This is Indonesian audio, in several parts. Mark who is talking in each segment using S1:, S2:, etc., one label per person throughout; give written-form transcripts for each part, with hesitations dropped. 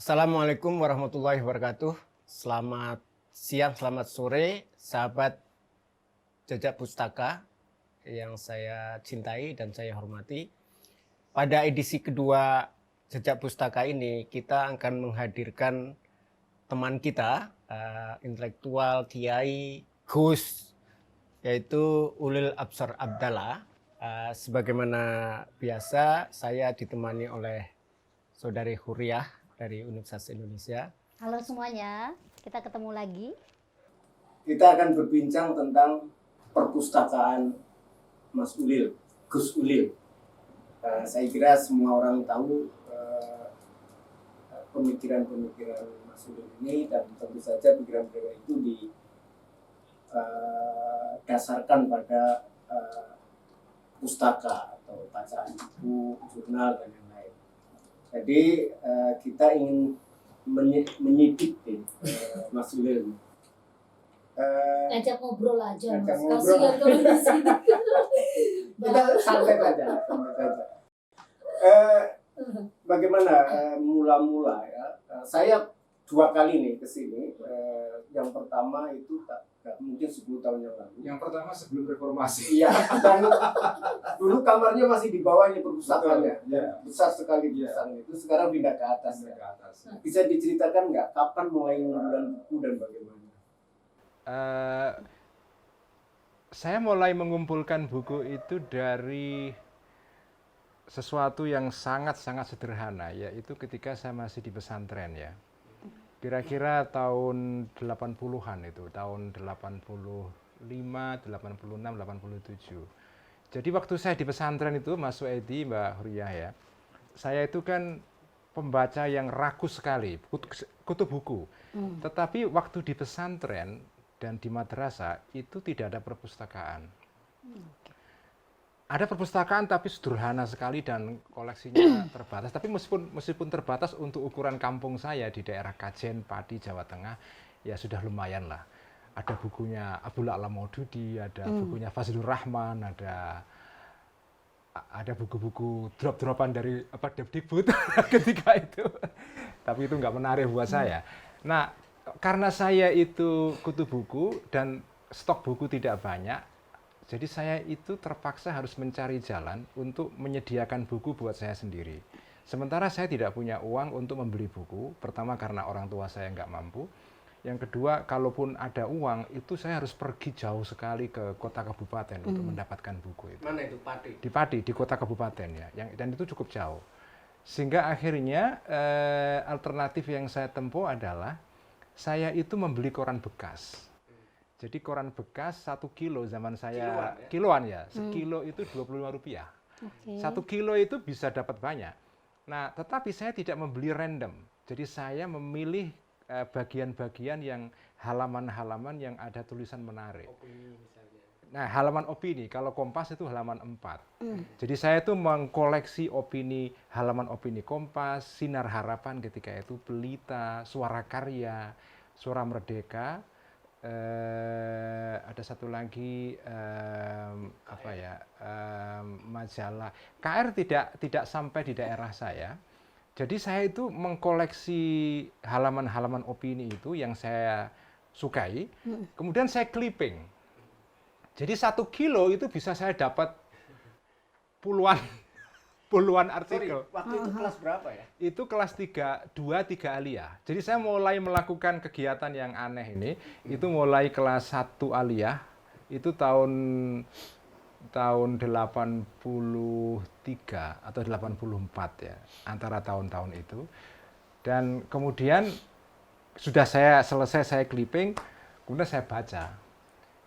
S1: Assalamualaikum warahmatullahi wabarakatuh. Selamat siang, selamat sore, sahabat Jejak Pustaka yang saya cintai dan saya hormati. Pada edisi kedua Jejak Pustaka ini, kita akan menghadirkan teman kita, intelektual, kiai, Gus, yaitu Ulil Absar Abdallah. Sebagaimana biasa, saya ditemani oleh Saudari Huriah dari Universitas Indonesia.
S2: Halo semuanya, kita ketemu lagi.
S1: Kita akan berbincang tentang perpustakaan Mas Ulil, Gus Ulil. Saya kira semua orang tahu pemikiran-pemikiran Mas Ulil ini, dan tentu saja pikiran-pikiran itu didasarkan pada pustaka atau bacaan buku, jurnal, dan lain-lain. Jadi kita ingin menyidik Mas Ulil.
S2: Ajak ngobrol aja,
S1: Ajak
S2: Mas.
S1: ngobrol.
S2: Kasihan kalau di sini.
S1: Kita santai saja. Bagaimana mula-mula ya? Saya 2 kali nih ke sini. Yang pertama itu mungkin 10 tahun yang lalu.
S3: Yang pertama sebelum reformasi.
S1: Iya, dan dulu kamarnya masih di bawah ini perpustakaannya.
S3: Ya.
S1: Besar sekali
S3: Iya.
S1: besar itu, sekarang pindah ke atas.
S3: Ke atas.
S1: Bisa diceritakan nggak kapan mulai mengumpulkan buku dan bagaimana?
S3: Saya mulai mengumpulkan buku itu dari sesuatu yang sangat-sangat sederhana, yaitu ketika saya masih di pesantren ya. Kira-kira tahun 80-an itu, tahun 85, 86, 87. Jadi waktu saya di pesantren itu, Mas Suedi, Mbak Huriah ya, saya itu kan pembaca yang rakus sekali, kutub buku. Tetapi waktu di pesantren dan di madrasah itu tidak ada perpustakaan. Ada perpustakaan tapi sederhana sekali dan koleksinya terbatas. Tapi meskipun terbatas untuk ukuran kampung saya di daerah Kajen, Pati, Jawa Tengah, ya sudah lumayan lah. Ada bukunya Abdul A'la Maududi, ada bukunya Fazlur Rahman, ada buku-buku drop-dropan dari Depdikbud ketika itu. Tapi itu nggak menarik buat saya. Nah, karena saya itu kutub buku dan stok buku tidak banyak, jadi saya itu terpaksa harus mencari jalan untuk menyediakan buku buat saya sendiri. Sementara saya tidak punya uang untuk membeli buku, pertama karena orang tua saya nggak mampu. Yang kedua, kalaupun ada uang, itu saya harus pergi jauh sekali ke kota kabupaten untuk mendapatkan buku itu.
S1: Mana itu Pati?
S3: Di Pati, di kota kabupaten ya, dan itu cukup jauh. Sehingga akhirnya alternatif yang saya tempuh adalah saya itu membeli koran bekas. Jadi koran bekas 1 kilo zaman saya kiloan ya, sekilo itu Rp25.
S2: Okay.
S3: 1 kilo itu bisa dapat banyak. Nah, tetapi saya tidak membeli random. Jadi saya memilih bagian-bagian yang halaman-halaman yang ada tulisan menarik. Nah, halaman opini, kalau Kompas itu halaman 4. Jadi saya itu mengkoleksi opini, halaman opini Kompas, Sinar Harapan ketika itu, Pelita, Suara Karya, Suara Merdeka, ada satu lagi majalah KR tidak sampai di daerah saya. Jadi saya itu mengkoleksi halaman-halaman opini itu yang saya sukai, kemudian saya clipping. Jadi 1 kilo itu bisa saya dapat puluhan artikel.
S1: Sorry, waktu itu kelas berapa ya?
S3: Itu kelas 2, 3 aliyah. Jadi saya mulai melakukan kegiatan yang aneh ini, itu mulai kelas 1 aliyah, itu tahun 83 atau 84 ya, antara tahun-tahun itu. Dan kemudian sudah saya selesai, saya clipping, kemudian saya baca.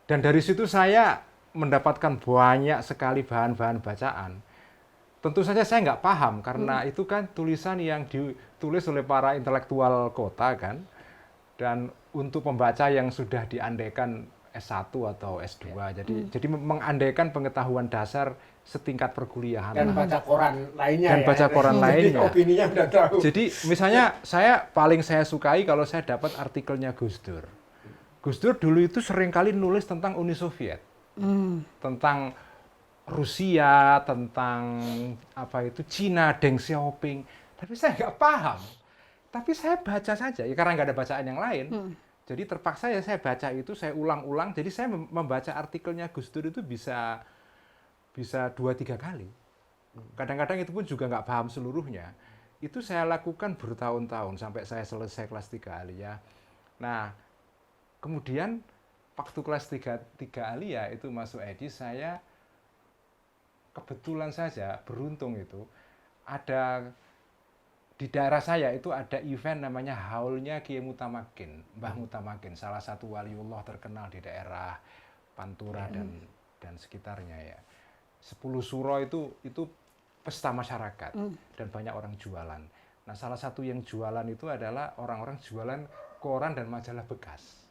S3: Dan dari situ saya mendapatkan banyak sekali bahan-bahan bacaan. Tentu saja saya nggak paham, karena itu kan tulisan yang ditulis oleh para intelektual kota kan. Dan untuk pembaca yang sudah diandaikan S1 atau S2. Jadi mengandaikan pengetahuan dasar setingkat perkuliahan.
S1: Dan baca koran lainnya.
S3: Dan baca koran lainnya.
S1: Jadi opininya udah tahu.
S3: Jadi misalnya saya sukai kalau saya dapat artikelnya Gus Dur. Gus Dur dulu itu seringkali nulis tentang Uni Soviet. Tentang Rusia, tentang Cina, Deng Xiaoping. Tapi saya nggak paham. Tapi saya baca saja, ya karena nggak ada bacaan yang lain. Jadi terpaksa ya saya baca itu, saya ulang-ulang. Jadi saya membaca artikelnya Gus Dur itu bisa 2-3 kali. Kadang-kadang itu pun juga nggak paham seluruhnya. Itu saya lakukan bertahun-tahun sampai saya selesai kelas 3 aliyah. Nah, kemudian waktu kelas 3 aliyah itu masuk Edi, saya kebetulan saja beruntung itu ada di daerah saya itu ada event namanya Haulnya Kiai Mutamakin, Mbah Mutamakin, salah satu waliullah terkenal di daerah Pantura dan sekitarnya ya. 10 suro itu pesta masyarakat dan banyak orang jualan. Nah, salah satu yang jualan itu adalah orang-orang jualan koran dan majalah bekas.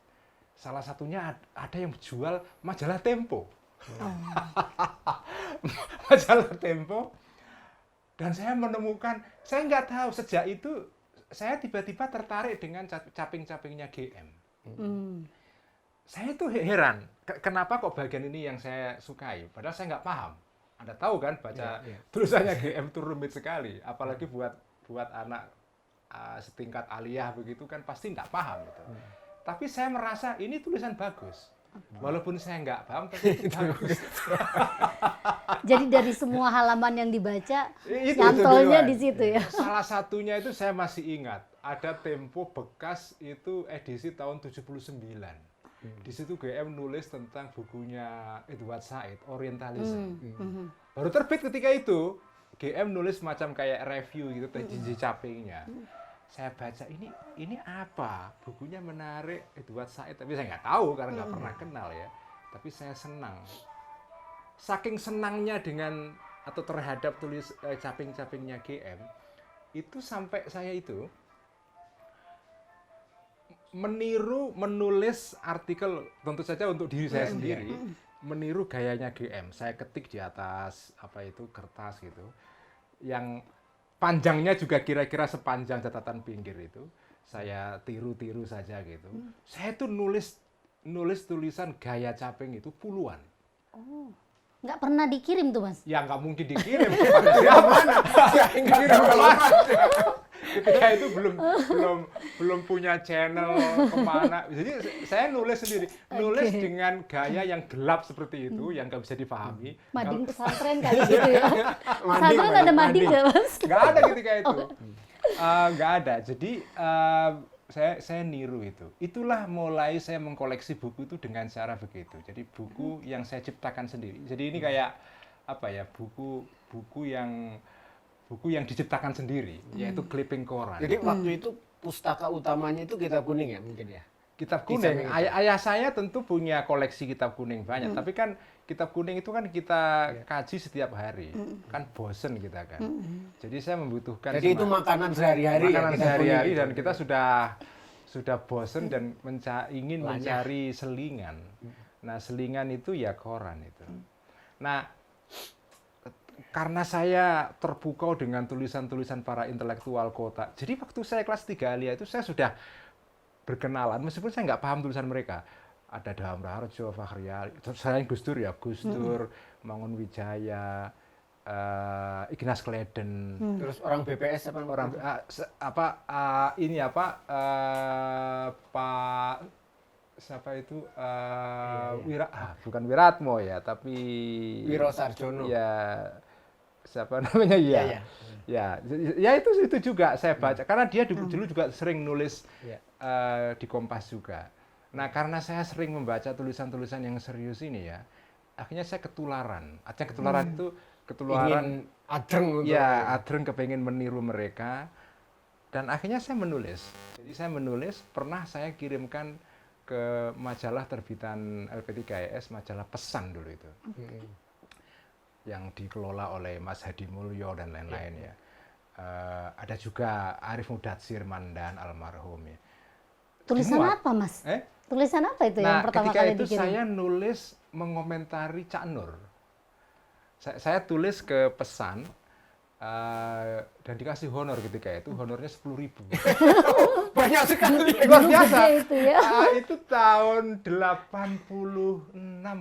S3: Salah satunya ada yang jual majalah Tempo. Majalah Tempo. Dan saya menemukan, saya nggak tahu sejak itu saya tiba-tiba tertarik dengan caping-capingnya GM. Saya itu heran, kenapa kok bagian ini yang saya sukai, padahal saya nggak paham. Anda tahu kan baca tulisannya GM itu rumit sekali, apalagi buat anak setingkat aliyah begitu kan pasti nggak paham gitu. Tapi saya merasa ini tulisan bagus. Walaupun saya nggak paham, tapi itu bagus.
S2: Jadi dari semua halaman yang dibaca,
S3: Itu
S2: nyantolnya
S3: duluan.
S2: di situ ya.
S3: Salah satunya itu saya masih ingat, ada Tempo bekas itu edisi tahun 79. Di situ GM nulis tentang bukunya Edward Said, Orientalism. Baru terbit ketika itu, GM nulis macam kayak review gitu, di capingnya. Saya baca ini apa? Bukunya menarik, Edward Said, tapi saya nggak tahu karena nggak pernah kenal ya. Tapi saya senang. Saking senangnya dengan atau terhadap caping-capingnya GM, itu sampai saya itu menulis artikel tentu saja untuk diri saya sendiri, meniru gayanya GM. Saya ketik di atas kertas gitu, yang panjangnya juga kira-kira sepanjang catatan pinggir itu, saya tiru-tiru saja gitu. Saya tuh nulis tulisan gaya caping itu puluhan.
S2: Oh, nggak pernah dikirim tuh Mas?
S3: Ya nggak mungkin dikirim kepada siapa? Kirim kemana? Ketika itu belum punya channel kemana. Jadi saya nulis sendiri, nulis dengan gaya yang gelap seperti itu, yang nggak bisa dipahami.
S2: Mading pesantren kayak gitu ya. Pesantren ada mading nggak Mas?
S3: Nggak ada ketika itu. Nggak ada. Jadi saya niru itu. Itulah mulai saya mengkoleksi buku itu dengan cara begitu. Jadi buku yang saya ciptakan sendiri. Jadi ini kayak buku yang diciptakan sendiri, yaitu clipping koran.
S4: Jadi waktu itu pustaka utamanya itu Kitab Kuning ya mungkin ya?
S3: Kitab Kuning. Ayah saya tentu punya koleksi Kitab Kuning banyak, tapi kan Kitab Kuning itu kan kita kaji setiap hari, kan bosen kita kan. Jadi saya membutuhkan.
S4: Jadi itu makanan sehari-hari.
S3: Makanan
S4: ya,
S3: sehari-hari
S4: itu.
S3: dan kita sudah bosen dan ingin mencari selingan. Nah selingan itu ya koran itu. Nah karena saya terpukau dengan tulisan-tulisan para intelektual kota. Jadi waktu saya kelas 3 aliyah itu saya sudah berkenalan, meskipun saya nggak paham tulisan mereka. Ada Daham Raharjo, Fakhri Ali, selain Gus Dur ya, Gus Dur, Mangun Wijaya, Ignas Kleden.
S4: Terus orang BPS
S3: Pak siapa itu bukan Wiratmo ya, tapi
S4: Wiro Sarjono.
S3: Ya siapa namanya ya. Ya itu juga saya baca karena dia dulu juga sering nulis di Kompas juga. Nah, karena saya sering membaca tulisan-tulisan yang serius ini ya, akhirnya saya ketularan. Artinya ketularan itu
S4: Ingin adreng
S3: adreng kepengen meniru mereka dan akhirnya saya menulis. Jadi saya menulis, pernah saya kirimkan ke majalah terbitan LP3IS, majalah Pesan dulu itu. Yang dikelola oleh Mas Hadi Mulyo dan lain-lain ya. Ada juga Arif Mudatsir Mandan almarhum ya.
S2: Tulisan apa Mas? Tulisan apa itu yang pertama kali dikirim?
S3: Ketika itu saya nulis mengomentari Cak Nur. Saya tulis ke Pesan dan dikasih honor ketika itu, honornya 10.000.
S4: Banyak sekali.
S3: Luar biasa.
S2: Itu ya.
S3: Itu tahun 86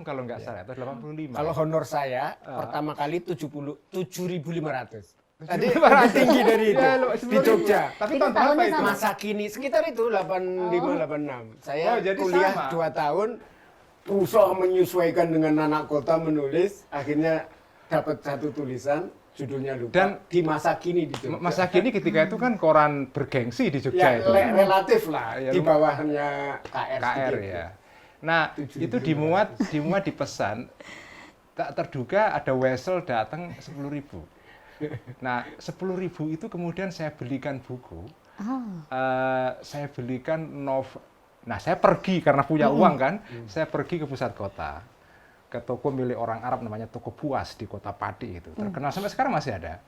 S3: kalau nggak salah, atau 85.
S4: Kalau honor saya pertama kali 7.500. Tadi lebih tinggi dari itu
S3: Ya,
S4: di Jogja.
S3: Tapi
S2: Itu
S3: tahun berapa
S2: tahunnya
S3: itu?
S2: sama.
S4: Masa kini sekitar itu 85-86. Saya
S3: Oh, jadi
S4: kuliah
S3: sama.
S4: 2 tahun, berusaha menyesuaikan dengan anak kota menulis, akhirnya dapat satu tulisan, judulnya lupa.
S3: Dan
S4: di masa kini di Jogja.
S3: Masa kini ketika itu kan koran bergengsi di Jogja
S4: Ya,
S3: itu.
S4: relatif lah,
S3: Ya,
S4: di bawahnya KR.
S3: KR
S4: sedikit.
S3: ya. Nah, itu dimuat di pesan. Tak terduga ada wesel datang 10.000. Nah, 10.000 itu kemudian saya belikan buku. Saya belikan novel. Nah, saya pergi karena punya uang kan. Saya pergi ke pusat kota. Ke toko milik orang Arab namanya Toko Buas di Kota Pati itu. Terkenal sampai sekarang masih ada.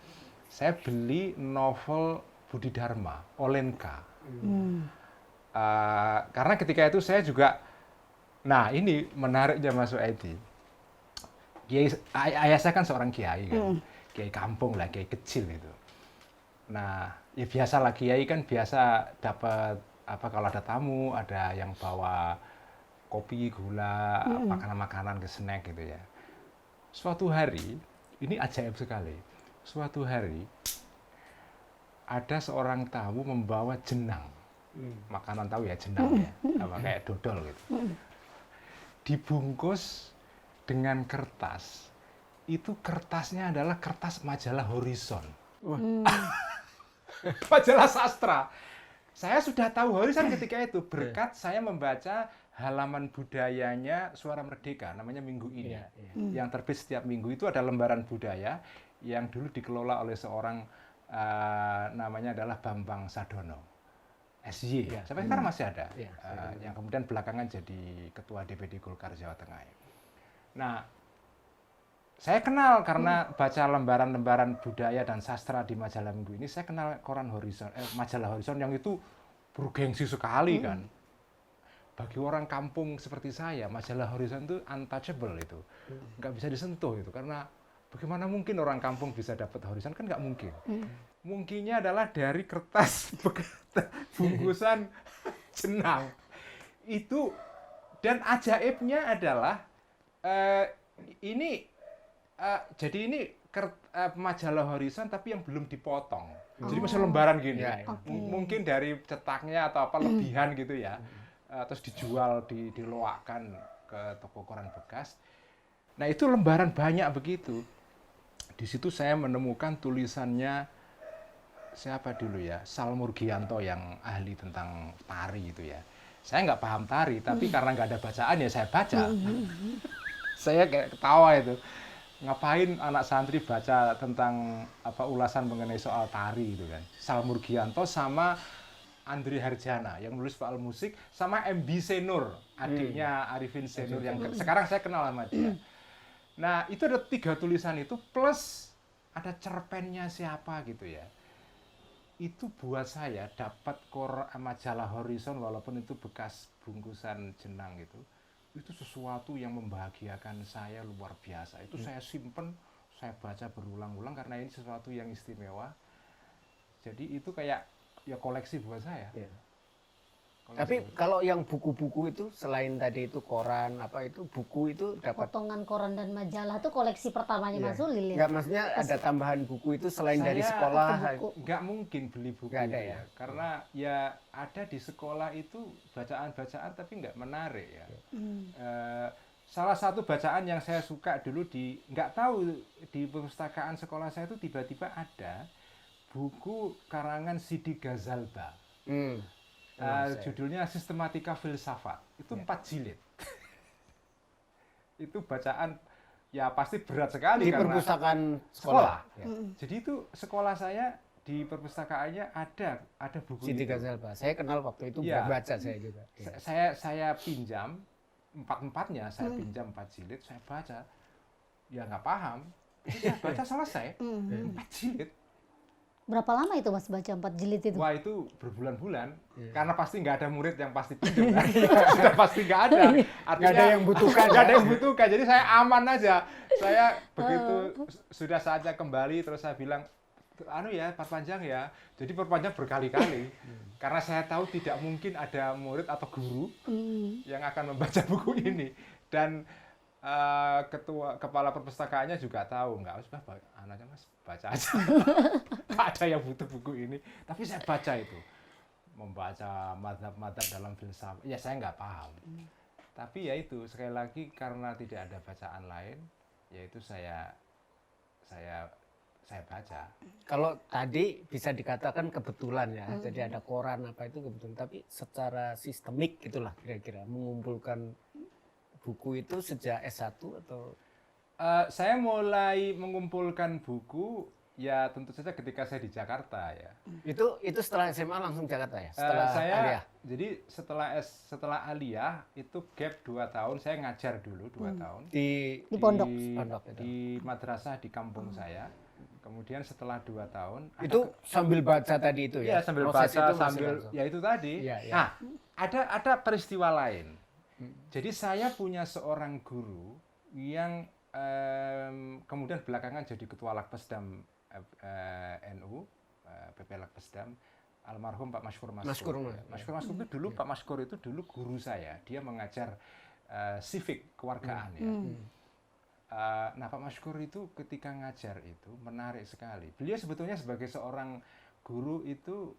S3: Saya beli novel Budi Dharma, Olenka. Karena ketika itu saya juga, nah ini menariknya Mas Suaidi. Ayah saya kan seorang kiai kan, kiai kampung lah, kiai kecil itu. Nah, ya biasalah kiai kan biasa dapat apa kalau ada tamu, ada yang bawa kopi, gula, makanan-makanan ke snack gitu ya. Suatu hari, ini ajaib sekali. Suatu hari ada seorang tamu membawa jenang. Makanan tahu ya jenang ya, apa kayak dodol gitu. Dibungkus dengan kertas. Itu kertasnya adalah kertas majalah Horizon. Majalah sastra. Saya sudah tahu Horizon ketika itu berkat saya membaca halaman budayanya Suara Merdeka, namanya Minggu Ini. Yang terbit setiap minggu itu ada lembaran budaya yang dulu dikelola oleh seorang namanya adalah Bambang Sadono, SY. Sampai sekarang masih ada. Yang kemudian belakangan jadi ketua DPD Golkar Jawa Tengah. Nah, saya kenal karena baca lembaran-lembaran budaya dan sastra di majalah Minggu Ini. Saya kenal koran Horizon, majalah Horizon yang itu bergengsi sekali kan. Bagi orang kampung seperti saya, majalah Horizon itu untouchable itu, nggak bisa disentuh itu karena bagaimana mungkin orang kampung bisa dapat Horizon, kan nggak mungkin. Mungkinnya adalah dari kertas bungkusan jenang itu, dan ajaibnya adalah jadi ini majalah Horizon tapi yang belum dipotong. Jadi masih lembaran gini. Mungkin dari cetaknya atau apa lebihan gitu ya. Terus dijual, diloakkan ke toko koran bekas. Nah, itu lembaran banyak begitu. Di situ saya menemukan tulisannya siapa dulu ya? Sal Murgianto yang ahli tentang tari itu ya. Saya nggak paham tari, tapi karena nggak ada bacaan ya saya baca. Saya kayak ketawa itu. Ngapain anak santri baca tentang apa ulasan mengenai soal tari itu kan. Sal Murgianto sama Andri Harjana yang menulis soal musik, sama MB Senur, adiknya Arifin Senur yang sekarang saya kenal sama dia. Nah, itu ada 3 tulisan itu plus ada cerpennya siapa gitu ya. Itu buat saya dapat majalah Horizon walaupun itu bekas bungkusan jenang gitu. Itu sesuatu yang membahagiakan saya luar biasa. Itu saya simpen, saya baca berulang-ulang karena ini sesuatu yang istimewa. Jadi itu kayak ya koleksi buat saya.
S4: Tapi kalau yang buku-buku itu selain tadi itu koran apa itu buku itu dapat
S2: Potongan koran dan majalah itu koleksi pertamanya Mas Ulil ya?
S4: Enggak, maksudnya ada tambahan buku itu selain dari sekolah.
S3: Nggak mungkin beli buku
S4: Nggak ada
S3: itu
S4: ya?
S3: Karena ya ada di sekolah itu bacaan-bacaan tapi nggak menarik ya. Salah satu bacaan yang saya suka dulu nggak tahu di perpustakaan sekolah saya itu tiba-tiba ada buku karangan Sidi Ghazalba. Judulnya Sistematika Filsafat. Itu 4 jilid. Itu bacaan ya pasti berat sekali
S4: Di
S3: karena
S4: perpustakaan sekolah.
S3: Jadi itu sekolah saya di perpustakaannya ada buku
S4: Siti
S3: itu.
S4: Ghazalba. Saya kenal waktu itu
S3: Iya.
S4: baca saya juga.
S3: Saya pinjam 4-4-nya, saya pinjam 4 jilid, saya baca. Ya nggak paham. Itu saya baca selesai. 4 jilid.
S2: Berapa lama itu Mas baca 4 jilid itu?
S3: Wah, itu berbulan-bulan. Karena pasti nggak ada murid yang pasti pinjam kan. Sudah pasti nggak ada. Artinya
S4: Nggak ada yang butuhkan.
S3: Nggak ada yang butuhkan. Jadi saya aman aja. Saya begitu sudah saatnya kembali terus saya bilang, ya perpanjang ya. Jadi perpanjang berkali-kali. Karena saya tahu tidak mungkin ada murid atau guru yang akan membaca buku ini. Dan kepala perpustakaannya juga tahu, nggak usah anaknya mas baca aja. Nggak ada yang butuh buku ini, tapi saya baca itu, membaca madhab-madhab dalam filsafat. Ya saya nggak paham, tapi ya itu sekali lagi karena tidak ada bacaan lain, yaitu saya baca.
S5: Kalau tadi bisa dikatakan kebetulan ya, jadi ada koran apa itu kebetulan, tapi secara sistemik itulah kira-kira mengumpulkan buku itu sejak S1 atau
S3: Saya mulai mengumpulkan buku ya tentu saja ketika saya di Jakarta ya.
S5: itu setelah SMA langsung Jakarta ya? Setelah
S3: Saya
S5: aliyah?
S3: jadi setelah aliyah itu gap 2 tahun, saya ngajar dulu 2 tahun
S5: Di
S2: pondok.
S5: Pondok itu.
S3: di madrasah di kampung saya. Kemudian setelah 2 tahun
S5: Itu sambil baca tadi itu
S3: ya
S5: ya?
S3: sambil
S5: Proses
S3: baca
S5: itu masih
S3: sambil
S5: langsung?
S3: ya itu tadi.
S5: Iya, iya.
S3: Nah, ada peristiwa lain. Jadi saya punya seorang guru yang kemudian belakangan jadi ketua Lakpesdam NU, PP Lakpesdam, almarhum Pak Maskur Maskur.
S5: Maskur,
S3: Ya, Maskur Maskur itu dulu Pak Maskur itu dulu guru saya. Dia mengajar civic kewargaan ya. Nah Pak Maskur itu ketika ngajar itu menarik sekali. Beliau sebetulnya sebagai seorang guru itu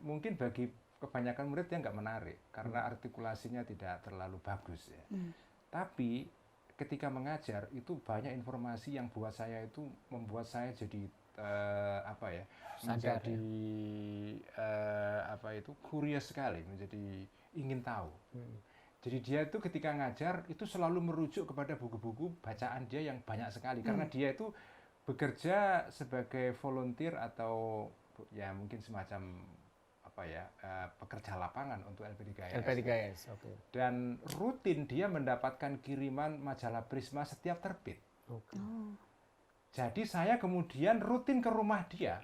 S3: mungkin bagi kebanyakan murid dia nggak menarik karena artikulasinya tidak terlalu bagus ya. Tapi ketika mengajar itu banyak informasi yang buat saya itu membuat saya jadi apa ya,
S5: Sadar,
S3: menjadi apa itu curious sekali, menjadi ingin tahu. Jadi dia itu ketika ngajar itu selalu merujuk kepada buku-buku bacaan dia yang banyak sekali karena dia itu bekerja sebagai volunteer atau ya mungkin semacam apa ya pekerja lapangan untuk LP3S.
S5: LP3S, oke.
S3: Dan rutin dia mendapatkan kiriman majalah Prisma setiap terbit.
S5: Oke.
S3: Jadi saya kemudian rutin ke rumah dia.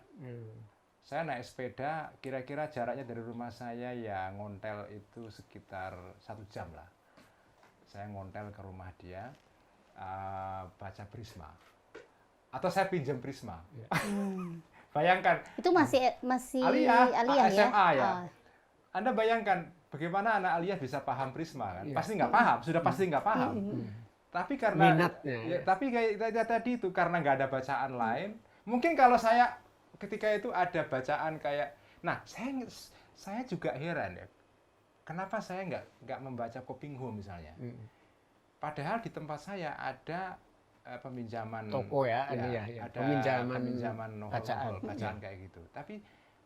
S3: Saya naik sepeda, kira-kira jaraknya dari rumah saya ya ngontel itu sekitar 1 jam lah. Saya ngontel ke rumah dia, baca Prisma. Atau saya pinjam Prisma. Bayangkan.
S2: Itu masih
S3: Aliyah
S2: ya?
S3: SMA ya.
S2: Ah.
S3: Anda bayangkan bagaimana anak aliyah bisa paham Prisma kan? Pasti nggak paham, sudah pasti nggak paham. Tapi karena
S5: Minatnya,
S3: ya, tapi kayak tadi itu karena nggak ada bacaan lain, mungkin kalau saya ketika itu ada bacaan kayak, nah saya juga heran ya, kenapa saya nggak membaca Kopingho misalnya? Padahal di tempat saya ada peminjaman
S5: Toko ya, ya.
S3: ada
S5: Peminjaman
S3: novel,
S5: bacaan.
S3: bacaan kayak gitu. Tapi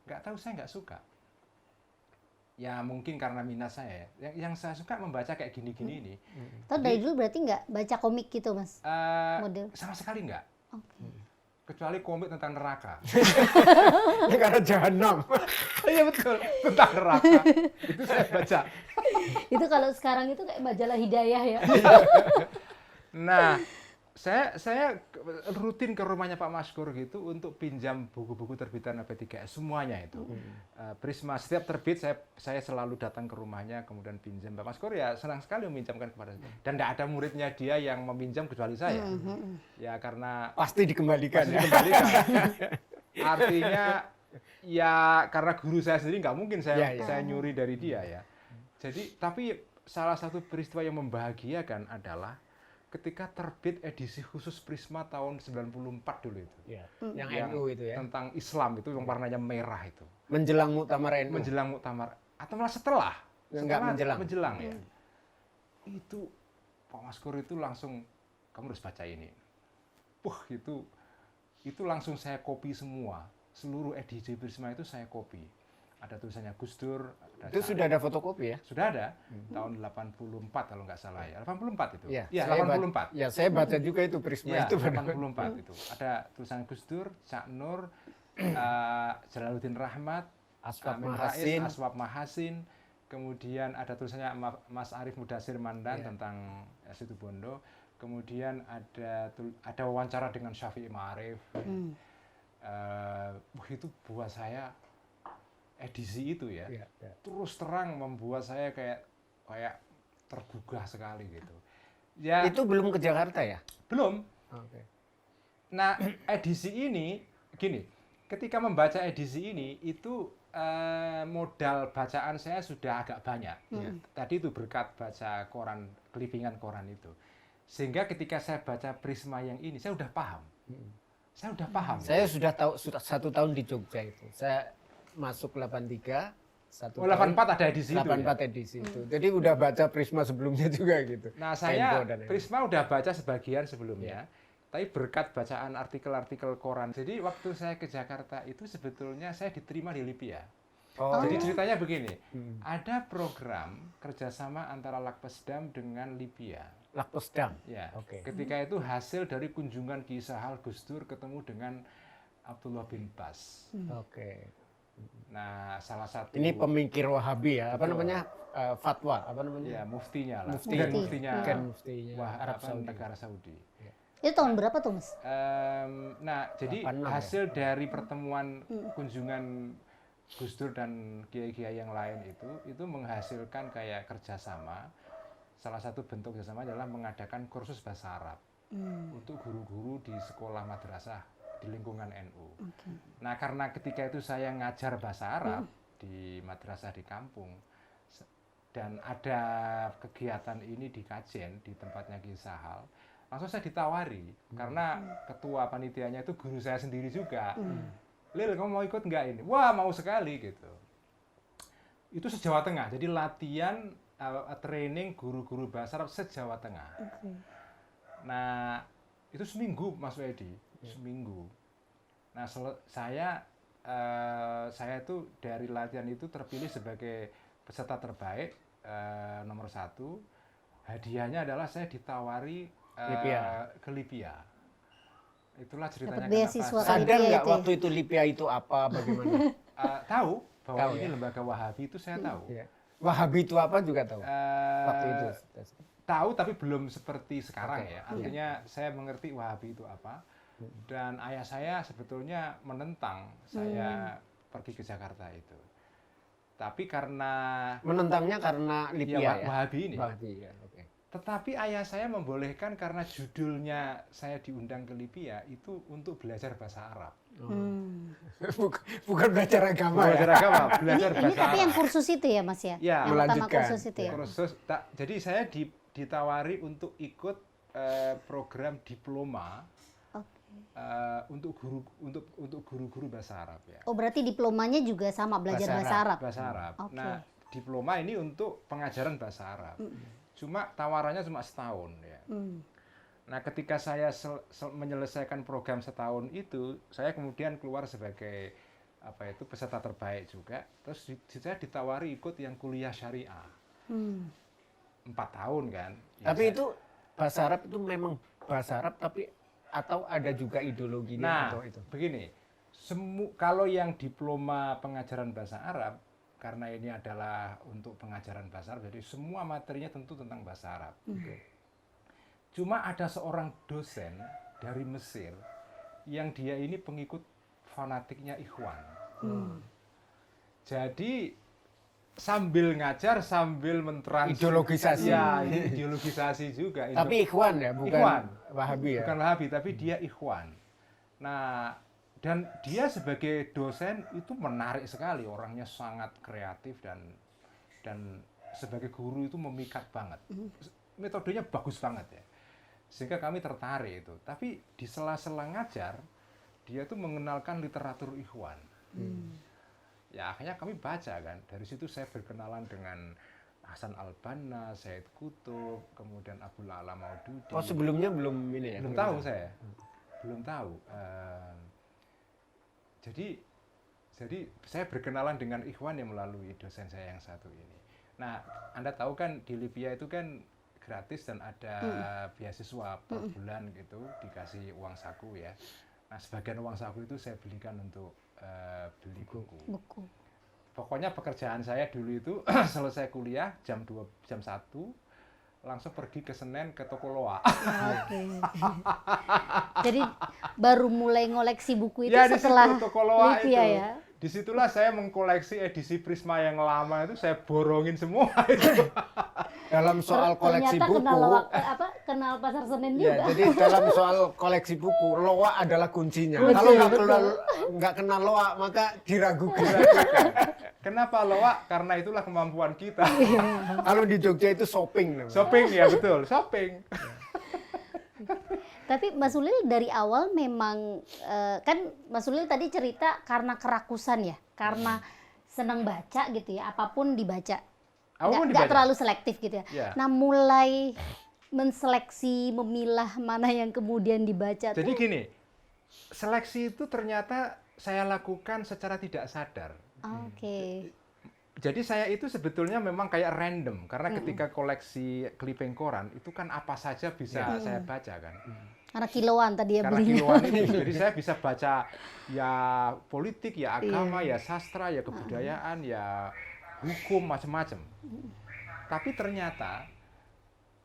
S3: nggak tahu saya nggak suka. Ya mungkin karena minat saya. Yang saya suka membaca kayak gini-gini ini.
S2: Tahu dari dulu berarti nggak baca komik gitu mas? Model.
S3: Sama sekali nggak.
S2: Oke.
S3: Kecuali komik tentang neraka.
S5: Karena jahanam.
S3: Iya betul, tentang neraka. Itu saya baca.
S2: Itu kalau sekarang itu kayak majalah Hidayah ya.
S3: Nah, saya rutin ke rumahnya Pak Maskur gitu untuk pinjam buku-buku terbitan LP3S semuanya itu. Prisma setiap terbit saya selalu datang ke rumahnya kemudian pinjam. Pak Maskur ya senang sekali meminjamkan kepada saya. Dan tidak ada muridnya dia yang meminjam kecuali saya. Ya karena
S5: Pasti dikembalikan.
S3: artinya ya karena guru saya sendiri nggak mungkin saya nyuri dari dia ya. Jadi tapi salah satu peristiwa yang membahagiakan adalah ketika terbit edisi khusus Prisma tahun 94 dulu itu.
S5: Ya, yang NU itu ya.
S3: Tentang Islam itu yang warnanya merah itu.
S5: Menjelang muktamar NU.
S3: Menjelang muktamar atau malah setelah?
S5: Enggak, menjelang.
S3: Menjelang ya. Itu Pak Maskur itu langsung kamu harus baca ini. Wah, itu langsung saya copy semua. Seluruh edisi Prisma itu saya copy. Ada tulisannya Gus Dur.
S5: Itu sudah ada fotokopi ya?
S3: Sudah ada. Tahun 84 kalau nggak salah ya. 84 itu.
S5: Iya,
S3: Ya, 84.
S5: Ya, saya baca juga itu Prisma
S3: Ya,
S5: itu.
S3: 84 itu. Ada tulisan Gus Dur, Cak Nur, Jalaluddin Rahmat,
S5: Aswab
S3: Amin
S5: Mahasin.
S3: Rais, Aswab Mahasin. Kemudian ada tulisannya Mas Arief Mudasir Mandan tentang Situbondo. Kemudian ada wawancara dengan Syafi'i Ma'arif. Itu buat saya edisi itu ya, terus terang membuat saya kayak tergugah sekali gitu. Ya
S5: Itu belum ke Jakarta ya?
S3: belum.
S5: Oke.
S3: Nah edisi ini gini, ketika membaca edisi ini itu modal bacaan saya sudah agak banyak. Tadi itu berkat baca koran, kelipingan koran itu. Sehingga ketika saya baca Prisma yang ini, saya udah paham. Saya udah paham.
S5: Saya sudah tahu, sudah 1 tahun di Jogja itu. Saya masuk 83, 1
S3: Oh, 84 ada edisi itu
S5: 84
S3: ya?
S5: edisi itu. Jadi udah baca Prisma sebelumnya juga gitu.
S3: Nah,
S5: Tempo
S3: saya
S5: dan ini.
S3: Prisma udah baca sebagian sebelumnya. Tapi berkat bacaan artikel-artikel koran. Jadi waktu saya ke Jakarta itu sebetulnya saya diterima di Lipia.
S5: Oh,
S3: Jadi
S5: iya.
S3: ceritanya begini, ada program kerjasama antara Lakpesdam dengan Lipia.
S5: Lakpesdam.
S3: Ya,
S5: Oke.
S3: ketika itu hasil dari kunjungan Ki Sahal Gus Dur ketemu dengan Abdullah bin Bas.
S5: Oke.
S3: Nah, salah satu
S5: Ini pemikir Wahabi ya, apa
S3: Betul.
S5: namanya? Fatwa, apa namanya?
S3: ya muftinya lah,
S5: Mufti.
S3: bukan muftinya,
S5: Bukan muftinya
S3: wah,
S5: Arab
S3: apa,
S5: Saudi.
S3: negara Saudi.
S2: Itu tahun berapa tuh, Mas?
S3: Nah, jadi
S5: 86 ya?
S3: hasil dari pertemuan kunjungan Gus Dur dan kiai-kiai yang lain itu menghasilkan kayak kerjasama. Salah satu bentuk kerjasama adalah mengadakan kursus bahasa Arab untuk guru-guru di sekolah madrasah di lingkungan NU. Nah, karena ketika itu saya ngajar bahasa Arab di madrasah di kampung dan ada kegiatan ini di Kajen di tempatnya Ki Sahal, langsung saya ditawari karena ketua panitianya itu guru saya sendiri juga. Lil, kamu mau ikut nggak ini? Wah, mau sekali gitu. Itu se-Jawa Tengah. Jadi latihan training guru-guru bahasa Arab se-Jawa Tengah. Nah, itu seminggu Mas Wedi, seminggu. Nah, saya itu dari latihan itu terpilih sebagai peserta terbaik nomor 1. Hadiahnya adalah saya ditawari ke Lipia. Itulah ceritanya.
S2: Dapat beasiswa
S3: kenapa
S5: Sadar
S2: Lipia
S5: nggak
S2: itu ya?
S5: waktu itu Lipia itu apa, bagaimana?
S3: tahu bahwa
S5: Tahu,
S3: ini
S5: ya?
S3: lembaga Wahabi itu saya tahu.
S5: Iya. Wahabi itu apa juga tahu waktu itu.
S3: Tahu tapi belum seperti sekarang ya. Artinya saya mengerti Wahabi itu apa. Dan ayah saya sebetulnya menentang saya pergi ke Jakarta itu. Tapi karena
S5: Menentangnya karena Lipia ya?
S3: Wahabi ini.
S5: Wahabi, ya. Oke.
S3: Tetapi ayah saya membolehkan karena judulnya saya diundang ke Lipia itu untuk belajar bahasa Arab.
S5: Bukan belajar agama
S3: Belajar
S5: ya?
S3: agama, belajar
S2: Ini
S3: bahasa
S2: tapi
S3: Arab.
S2: yang kursus itu ya, Mas ya?
S3: Ya,
S2: Yang pertama
S5: melanjutkan.
S2: kursus itu ya?
S3: Kursus jadi saya ditawari untuk ikut program diploma untuk guru-guru bahasa Arab ya.
S2: Oh, berarti diplomanya juga sama belajar bahasa Arab.
S3: Bahasa Arab.
S2: Oke.
S3: Nah, diploma ini untuk pengajaran bahasa Arab. Cuma tawarannya cuma setahun ya. Nah, ketika saya menyelesaikan program setahun itu, saya kemudian keluar sebagai peserta terbaik juga. Terus saya ditawari ikut yang kuliah syariah. 4 tahun kan. Ya,
S5: Tapi itu bahasa Arab itu memang bahasa Arab tapi atau ada juga ideologinya
S3: Nah,
S5: atau itu?
S3: begini, kalau yang diploma pengajaran bahasa Arab, karena ini adalah untuk pengajaran bahasa Arab, jadi semua materinya tentu tentang bahasa Arab. Cuma ada seorang dosen dari Mesir yang dia ini pengikut fanatiknya Ikhwan. Jadi sambil ngajar sambil
S5: Ideologisasi.
S3: Ya, ideologisasi juga.
S5: Tapi Ikhwan ya, bukan
S3: Ikhwan.
S5: Wahabi ya?
S3: Bukan Wahabi, tapi dia Ikhwan. Nah, dan dia sebagai dosen itu menarik sekali, orangnya sangat kreatif dan sebagai guru itu memikat banget. Metodenya bagus banget ya. Sehingga kami tertarik itu. Tapi di sela-sela ngajar, dia tuh mengenalkan literatur Ikhwan. Ya akhirnya kami baca kan. Dari situ saya berkenalan dengan Hasan Al-Banna, Said Qutb, kemudian Abdul A'la Maududi.
S5: Oh sebelumnya belum ini ya?
S3: Belum tahu saya. Belum tahu. Jadi saya berkenalan dengan Ikhwan yang melalui dosen saya yang satu ini. Nah, Anda tahu kan di Lipia itu kan gratis dan ada beasiswa per bulan gitu, dikasih uang saku ya. Nah, sebagian uang saku itu saya belikan untuk beli buku. Pokoknya pekerjaan saya dulu itu selesai kuliah jam 1 langsung pergi ke Senen ke toko Loa.
S2: Oke. Jadi baru mulai ngoleksi buku itu
S3: Ya, di
S2: setelah
S3: situ toko Loa
S2: Lipia
S3: itu.
S2: ya.
S3: Disitulah saya mengkoleksi edisi Prisma yang lama itu, saya borongin semua itu.
S5: Dalam soal koleksi
S2: Ternyata
S5: buku,
S2: kenal Pasar Senen
S5: ya,
S2: juga.
S5: jadi dalam soal koleksi buku, Loa adalah kuncinya.
S2: Betul,
S5: Kalau
S2: betul.
S5: nggak kenal Loa, maka diragukan.
S3: Kenapa Loa? Karena itulah kemampuan kita.
S5: Kalau di Jogja itu shopping. namanya.
S3: Shopping ya betul, shopping.
S2: Tapi Mas Ulil dari awal memang kan Mas Ulil tadi cerita karena kerakusan ya, karena senang baca gitu ya, apapun dibaca.
S3: Apapun
S2: Nggak
S3: dibaca.
S2: terlalu selektif gitu ya.
S3: Ya.
S2: Nah mulai menseleksi, memilah mana yang kemudian dibaca
S3: Jadi
S2: tuh.
S3: gini, seleksi itu ternyata saya lakukan secara tidak sadar.
S2: Oke.
S3: Jadi saya itu sebetulnya memang kayak random karena ketika koleksi clipping koran itu kan apa saja bisa saya baca kan.
S2: Karena kiloan tadi ya
S3: Karena
S2: belinya.
S3: kiloan itu, jadi saya bisa baca ya politik, ya agama, ya sastra, ya kebudayaan, ya hukum, macam-macam. Tapi ternyata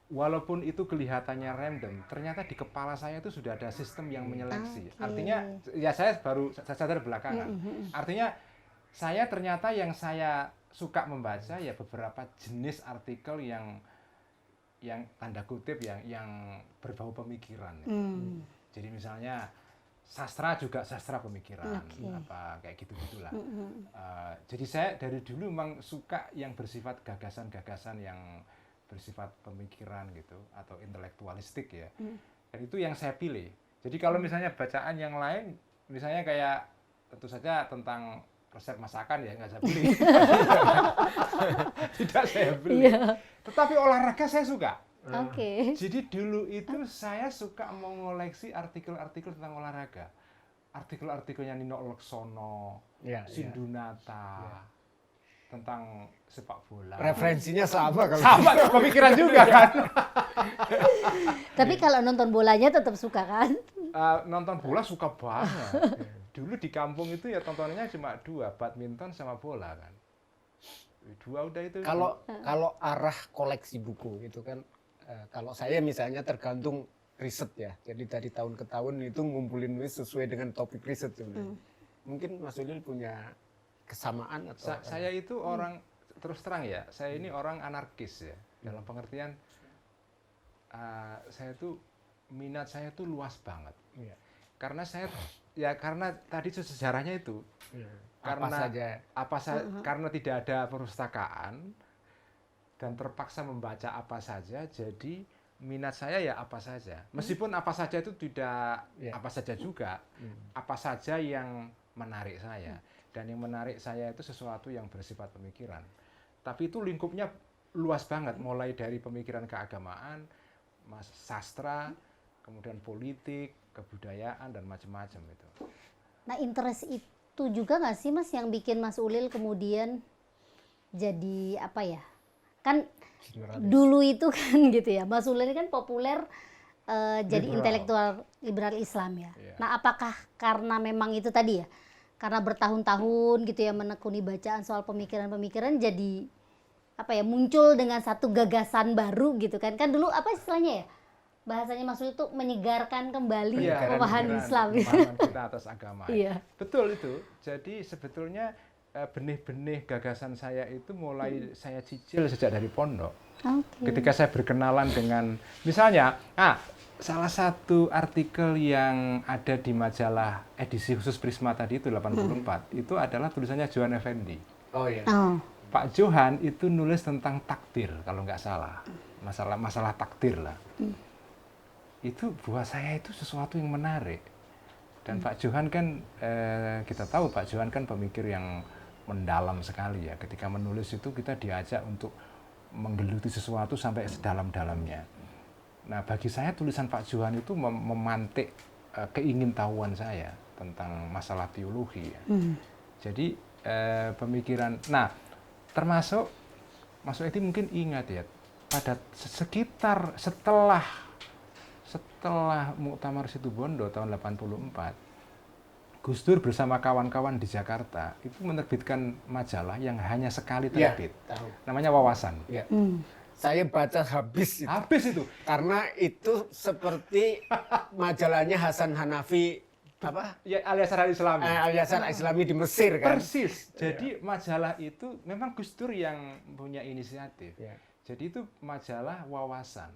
S3: walaupun itu kelihatannya random, ternyata di kepala saya itu sudah ada sistem yang menyeleksi.
S2: Oke.
S3: Artinya ya saya baru sadar belakangan. Artinya saya ternyata yang saya suka membaca ya beberapa jenis artikel yang tanda kutip yang berbau pemikiran. Jadi misalnya sastra juga sastra pemikiran,
S2: Oke.
S3: apa kayak gitu-gitulah. Jadi saya dari dulu memang suka yang bersifat gagasan-gagasan yang bersifat pemikiran gitu atau intelektualistik ya. Dan itu yang saya pilih. Jadi kalau misalnya bacaan yang lain, misalnya kayak tentu saja tentang resep masakan ya nggak saya beli. Tidak saya beli.
S2: Iya.
S3: Tetapi olahraga saya suka.
S2: Oke.
S3: Jadi dulu itu saya suka mengoleksi artikel-artikel tentang olahraga. Artikel-artikelnya Nino Laksono,
S5: Ya,
S3: Sindunata, tentang sepak bola.
S5: referensinya sama kalau
S3: Sama pemikiran juga kan.
S2: Tapi kalau nonton bolanya tetap suka kan?
S3: Nonton bola suka banget. Dulu di kampung itu ya tontonannya cuma dua, badminton sama bola kan. Dua udah itu.
S5: kalau arah koleksi buku itu kan kalau saya misalnya tergantung riset ya. Jadi dari tahun ke tahun itu ngumpulin sesuai dengan topik riset sebenarnya. Mungkin Mas Ulil punya kesamaan atau
S3: Saya itu orang terus terang ya, saya ini orang anarkis ya. Dalam pengertian saya tuh minat saya tuh luas banget.
S5: Iya.
S3: Karena karena tadi itu sejarahnya itu.
S5: apa saja
S3: Karena tidak ada perpustakaan dan terpaksa membaca apa saja, jadi minat saya ya apa saja. Meskipun apa saja itu tidak apa saja juga, apa saja yang menarik saya. Dan yang menarik saya itu sesuatu yang bersifat pemikiran. Tapi itu lingkupnya luas banget, mulai dari pemikiran keagamaan, sastra, kemudian politik, kebudayaan, dan macam-macam itu.
S2: Nah interest itu juga nggak sih Mas yang bikin Mas Ulil kemudian jadi apa ya? Kan dulu itu kan gitu ya, Mas Ulil kan populer jadi
S3: Liberal.
S2: intelektual liberal Islam ya.
S3: Iya.
S2: Nah apakah karena memang itu tadi ya, karena bertahun-tahun gitu ya menekuni bacaan soal pemikiran-pemikiran jadi apa ya muncul dengan satu gagasan baru gitu kan? Kan dulu apa istilahnya ya? Bahasanya Mas Ulil itu menyegarkan kembali pemahaman Islam.
S3: Pemahaman kita atas agama.
S2: Iya.
S3: Betul itu. Jadi sebetulnya benih-benih gagasan saya itu mulai saya cicil sejak dari pondok.
S2: Oke.
S3: Ketika saya berkenalan dengan, misalnya, salah satu artikel yang ada di majalah edisi khusus Prisma tadi itu 84, itu adalah tulisannya Johan Effendi.
S5: Oh iya.
S2: Oh.
S3: Pak Johan itu nulis tentang takdir kalau nggak salah, masalah takdir lah. Itu buat saya itu sesuatu yang menarik. Dan Pak Johan kan kita tahu Pak Johan kan pemikir yang mendalam sekali ya. Ketika menulis itu kita diajak untuk menggeluti sesuatu sampai sedalam-dalamnya. Nah bagi saya tulisan Pak Johan itu memantik keingintahuan saya tentang masalah teologi. Ya. Jadi pemikiran. Nah termasuk Mas Edi mungkin ingat ya pada sekitar setelah Muktamar Situbondo tahun 84. Gus Dur bersama kawan-kawan di Jakarta itu menerbitkan majalah yang hanya sekali terbit,
S5: tahu.
S3: namanya Wawasan.
S5: Ya. Saya baca habis itu.
S3: Habis itu,
S5: Karena itu seperti majalahnya Hasan Hanafi apa?
S3: ya Al-Yazhar Al-Islami.
S5: Al-Yazhar Islami di Mesir kan.
S3: Persis. Jadi majalah itu memang Gus Dur yang punya inisiatif.
S5: Ya.
S3: Jadi itu majalah Wawasan.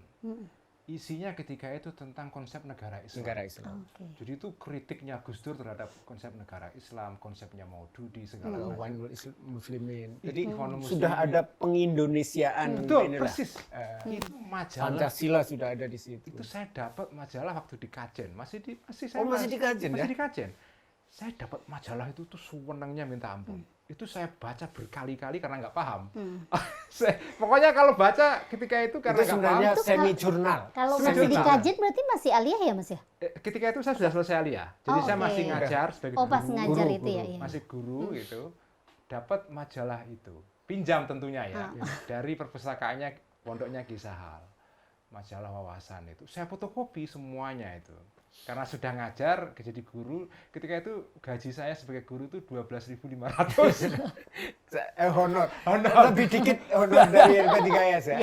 S3: isinya ketika itu tentang konsep negara Islam.
S5: Negara Islam.
S2: Oke.
S3: Jadi itu kritiknya Gus Dur terhadap konsep negara Islam, konsepnya Maududi segala macam.
S5: One Muslimin. Jadi
S3: Ikhwanul
S5: sudah
S3: Muslimin.
S5: ada pengindonesiaan.
S3: Betul,
S5: inilah.
S3: persis. Itu majalah.
S5: Pancasila sudah ada di situ.
S3: Itu saya dapat majalah waktu di Kajen. Masih
S5: Oh, masih di Kajen,
S3: masih
S5: ya?
S3: di Kajen. Saya dapat majalah itu tuh sewenangnya minta ampun. Itu saya baca berkali-kali karena nggak paham. Pokoknya kalau baca ketika itu karena
S5: Itu
S3: nggak
S5: sebenarnya
S3: paham.
S5: semi jurnal.
S2: Kalau
S3: Sudah
S2: masih di
S3: jurnal.
S2: kajian berarti masih aliyah ya Mas ya?
S3: Ketika itu saya sudah selesai aliyah. Jadi
S2: Oh,
S3: saya
S2: oke.
S3: masih ngajar sebagai
S2: Oh pas
S3: guru.
S2: ngajar itu ya. Iya.
S3: Masih guru gitu. Dapat majalah itu. Pinjam tentunya ya. Dari perpustakaannya pondoknya Kisahal. Majalah wawasan itu. Saya fotokopi semuanya itu. Karena sudah ngajar, jadi guru, ketika itu gaji saya sebagai guru itu 12.500.
S5: Honor. Lebih dikit honor dari LP3S ya.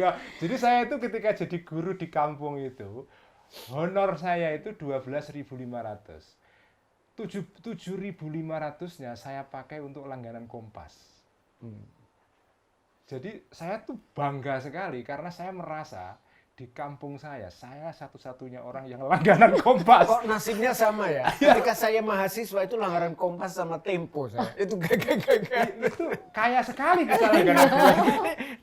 S3: Nah, jadi saya itu ketika jadi guru di kampung itu, honor saya itu 12.500. 7.500-nya saya pakai untuk langganan Kompas. Jadi saya tuh bangga sekali karena saya merasa di kampung saya satu-satunya orang yang langganan Kompas.
S5: Kok nasibnya sama ya? Ketika saya mahasiswa itu langganan Kompas sama Tempo saya. Itu gagak-gagak.
S3: Itu kaya sekali bisa langganan Kompas.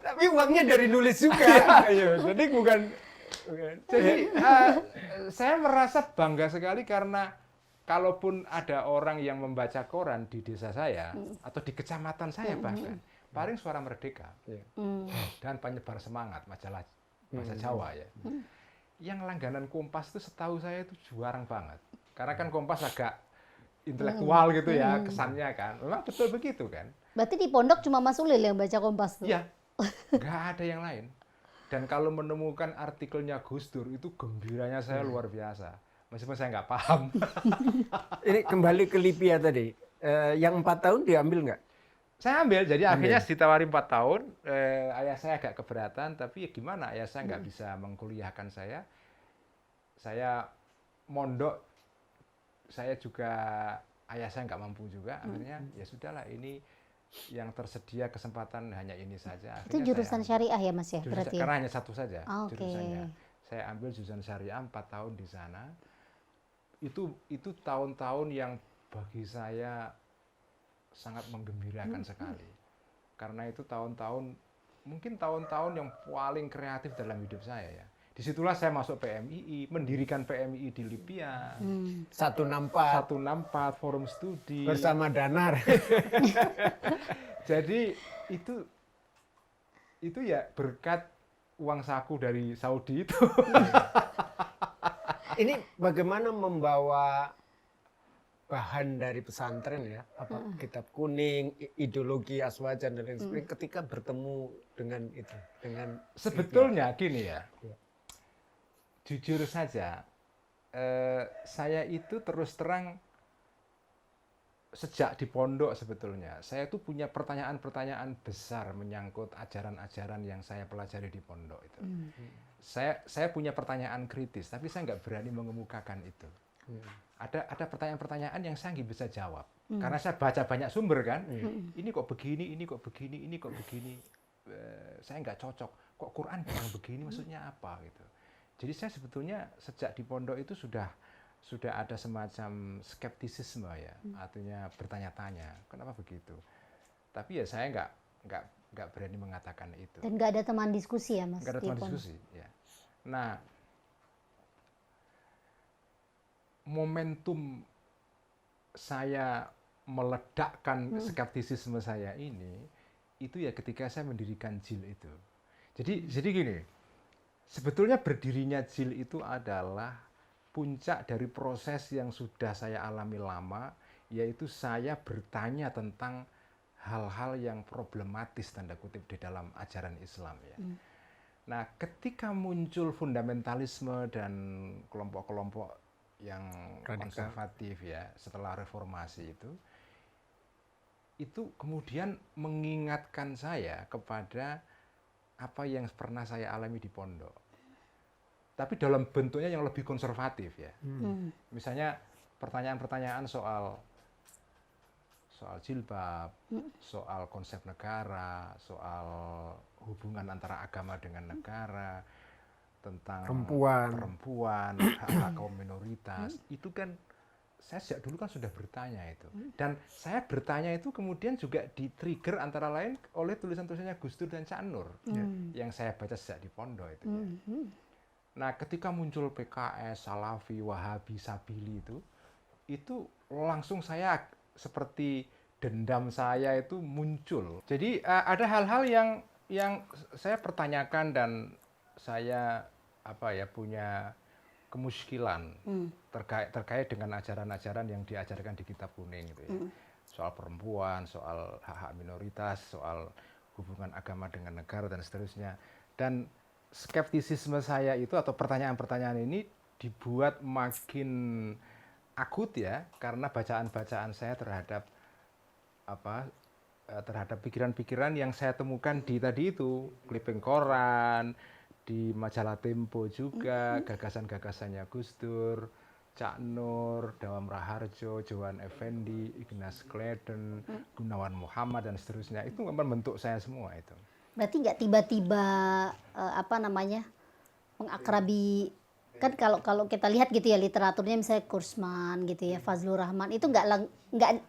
S5: Tapi uangnya dari nulis juga. Ayo, jadi bukan.
S3: Jadi saya merasa bangga sekali karena kalaupun ada orang yang membaca koran di desa saya atau di kecamatan saya bahkan, paling Suara Merdeka dan Penyebar Semangat majalah bahasa Jawa ya. Yang langganan Kompas itu setahu saya itu jarang banget. Karena kan Kompas agak intelektual gitu ya kesannya kan. Memang betul begitu kan.
S2: Berarti di pondok cuma Mas Ulil yang baca Kompas tuh?
S3: Iya, nggak ada yang lain. Dan kalau menemukan artikelnya Gus Dur itu gembiranya saya luar biasa. Meskipun saya nggak paham.
S5: Ini kembali ke Lipia tadi. Yang 4 tahun diambil nggak?
S3: Saya ambil, jadi akhirnya ditawari 4 tahun. Ayah saya agak keberatan, tapi ya gimana? Ayah saya nggak bisa mengkuliahkan saya. Saya mondok, saya juga ayah saya nggak mampu juga. Akhirnya ya sudahlah, ini yang tersedia kesempatan hanya ini saja.
S2: Itu
S3: Akhirnya
S2: jurusan
S3: saya ambil.
S2: syariah ya Mas ya?
S3: Jurusan-
S2: Berarti ya?
S3: karena hanya satu saja
S2: Ah, oke.
S3: jurusannya. Saya ambil jurusan syariah 4 tahun di sana. Itu tahun-tahun yang bagi saya sangat menggembirakan sekali. Karena itu mungkin tahun-tahun yang paling kreatif dalam hidup saya ya. Disitulah saya masuk PMII, mendirikan PMII di Lipia.
S5: 164
S3: 164 forum studi.
S5: bersama Danar.
S3: Jadi itu ya berkat uang saku dari Saudi itu.
S5: Ini bagaimana membawa bahan dari pesantren ya, kitab kuning, ideologi Aswajan dan lain sebagainya ketika bertemu dengan itu, dengan
S3: Sebetulnya gini ya,
S5: Iya.
S3: jujur saja, saya itu terus terang sejak di pondok sebetulnya, saya tuh punya pertanyaan-pertanyaan besar menyangkut ajaran-ajaran yang saya pelajari di pondok itu. Saya punya pertanyaan kritis, tapi saya nggak berani mengemukakan itu. Ada pertanyaan-pertanyaan yang saya nggak bisa jawab, karena saya baca banyak sumber kan. Ini kok begini, ini kok begini, ini kok begini. Saya nggak cocok. Kok Quran bilang begini, maksudnya apa gitu. Jadi saya sebetulnya sejak di pondok itu sudah ada semacam skeptisisme ya, artinya bertanya-tanya, kenapa begitu. Tapi ya saya nggak berani mengatakan itu.
S2: Dan nggak ada teman diskusi ya Mas?
S3: Nggak ada
S2: di
S3: teman
S2: pondok?
S3: diskusi. Ya. Nah, momentum saya meledakkan skeptisisme saya ini, itu ya ketika saya mendirikan JIL itu. Jadi gini, sebetulnya berdirinya JIL itu adalah puncak dari proses yang sudah saya alami lama, yaitu saya bertanya tentang hal-hal yang problematis tanda kutip di dalam ajaran Islam ya. Nah, ketika muncul fundamentalisme dan kelompok-kelompok yang konservatif ya setelah reformasi itu kemudian mengingatkan saya kepada apa yang pernah saya alami di pondok. Tapi dalam bentuknya yang lebih konservatif ya. Misalnya pertanyaan-pertanyaan soal soal jilbab, soal konsep negara, soal hubungan antara agama dengan negara, tentang perempuan, hak-hak kaum minoritas. Itu kan saya sejak dulu kan sudah bertanya itu. Dan saya bertanya itu kemudian juga di-trigger antara lain oleh tulisan-tulisannya Gus Dur dan Cak Nur yang saya baca sejak di pondok itu. Ya. Nah, ketika muncul PKS, Salafi, Wahabi, Sabili itu langsung saya seperti dendam saya itu muncul. Jadi ada hal-hal yang saya pertanyakan dan saya punya kemuskilan terkait dengan ajaran-ajaran yang diajarkan di Kitab Kuning gitu ya. Soal perempuan, soal hak-hak minoritas, soal hubungan agama dengan negara dan seterusnya. Dan skeptisisme saya itu atau pertanyaan-pertanyaan ini dibuat makin akut ya karena bacaan-bacaan saya terhadap pikiran-pikiran yang saya temukan di tadi itu, clipping koran, di majalah Tempo juga, gagasan-gagasannya Gus Dur, Cak Nur, Dawam Raharjo, Johan Effendi, Ignas Kleden, Gunawan Muhammad dan seterusnya. Itu membentuk saya semua itu.
S2: Berarti nggak tiba-tiba mengakrabi, kan kalau kita lihat gitu ya literaturnya misalnya Kursman gitu ya, Fazlur Rahman itu nggak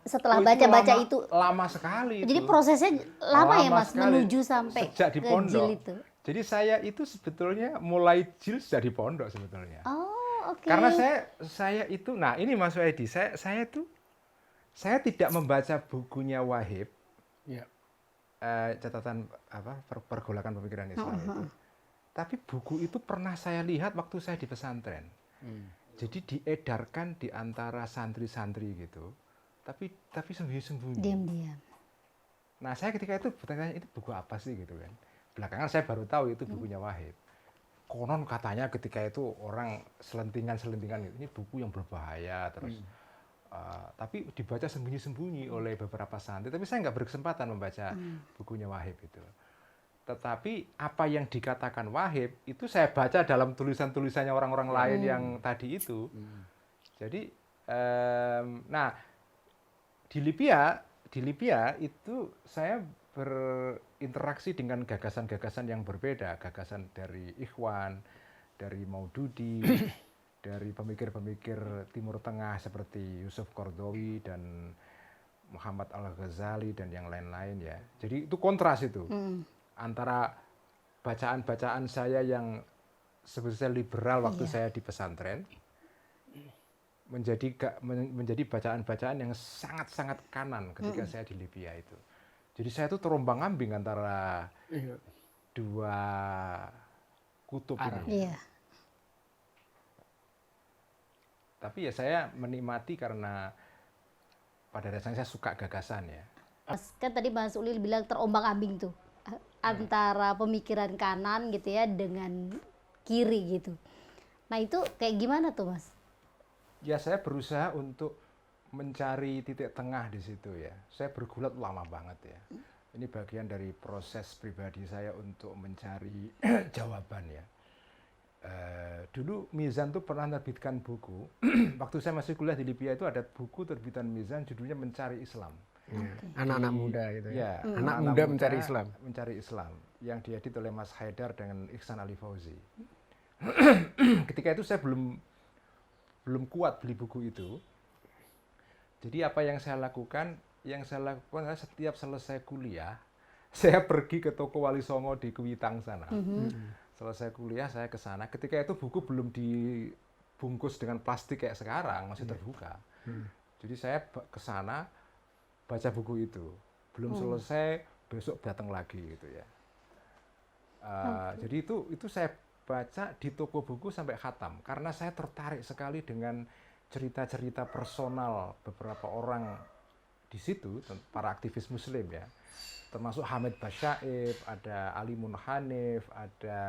S2: setelah baca-baca itu
S3: lama sekali.
S2: Jadi
S3: itu.
S2: prosesnya lama ya Mas
S3: sekali.
S2: menuju sampai
S3: sejak di
S2: ke
S3: pondok.
S2: jil itu.
S3: Jadi saya itu sebetulnya mulai jil sejak di pondok sebetulnya.
S2: Oh, oke.
S3: Karena saya itu, nah ini Mas Edi, saya tidak membaca bukunya Wahib, catatan pergolakan pemikiran Islam itu. Tapi buku itu pernah saya lihat waktu saya di pesantren. Jadi diedarkan di antara santri-santri gitu, tapi sembunyi-sembunyi.
S2: Diam-diam.
S3: Nah saya ketika itu bertanya itu buku apa sih gitu kan. Belakangan saya baru tahu itu bukunya Wahib. Konon katanya ketika itu orang selentingan-selentingan ini buku yang berbahaya terus. Tapi dibaca sembunyi-sembunyi oleh beberapa santri. Tapi saya nggak berkesempatan membaca bukunya Wahib itu. Tetapi apa yang dikatakan Wahib itu saya baca dalam tulisan-tulisannya orang-orang lain yang tadi itu. Jadi, nah di Libya itu saya berinteraksi dengan gagasan-gagasan yang berbeda, gagasan dari Ikhwan, dari Maududi, dari pemikir-pemikir Timur Tengah seperti Yusuf Qaradawi dan Muhammad Al-Ghazali dan yang lain-lain ya. Jadi itu kontras itu antara bacaan-bacaan saya yang sebetulnya liberal waktu saya di pesantren menjadi bacaan-bacaan yang sangat-sangat kanan ketika saya di Libya itu. Jadi saya itu terombang-ambing antara dua kutub ini.
S2: Iya.
S3: Tapi ya saya menikmati karena pada dasarnya saya suka gagasan ya.
S2: Kan tadi Mas Ulil bilang terombang-ambing tuh antara pemikiran kanan gitu ya dengan kiri gitu. Nah itu kayak gimana tuh Mas?
S3: Ya saya berusaha untuk mencari titik tengah di situ ya. Saya bergulat lama banget ya. Ini bagian dari proses pribadi saya untuk mencari jawaban ya. Dulu Mizan tuh pernah menerbitkan buku. Waktu saya masih kuliah di Libya itu ada buku terbitan Mizan judulnya Mencari Islam.
S5: Anak-anak muda gitu ya.
S3: Ya,
S5: Anak muda mencari Islam.
S3: Mencari Islam yang diedit oleh Mas Haidar dengan Ihsan Ali Fauzi. Ketika itu saya belum kuat beli buku itu. Jadi apa yang saya lakukan? Yang saya lakukan adalah setiap selesai kuliah, saya pergi ke toko Wali Songo di Kuitang sana. Selesai kuliah saya ke sana. Ketika itu buku belum dibungkus dengan plastik kayak sekarang, masih terbuka. Jadi saya ke sana baca buku itu. Belum selesai, besok datang lagi gitu ya. Jadi itu saya baca di toko buku sampai khatam karena saya tertarik sekali dengan cerita-cerita personal beberapa orang di situ, para aktivis Muslim ya, termasuk Hamid Basyaib, ada Ali Munhanif, ada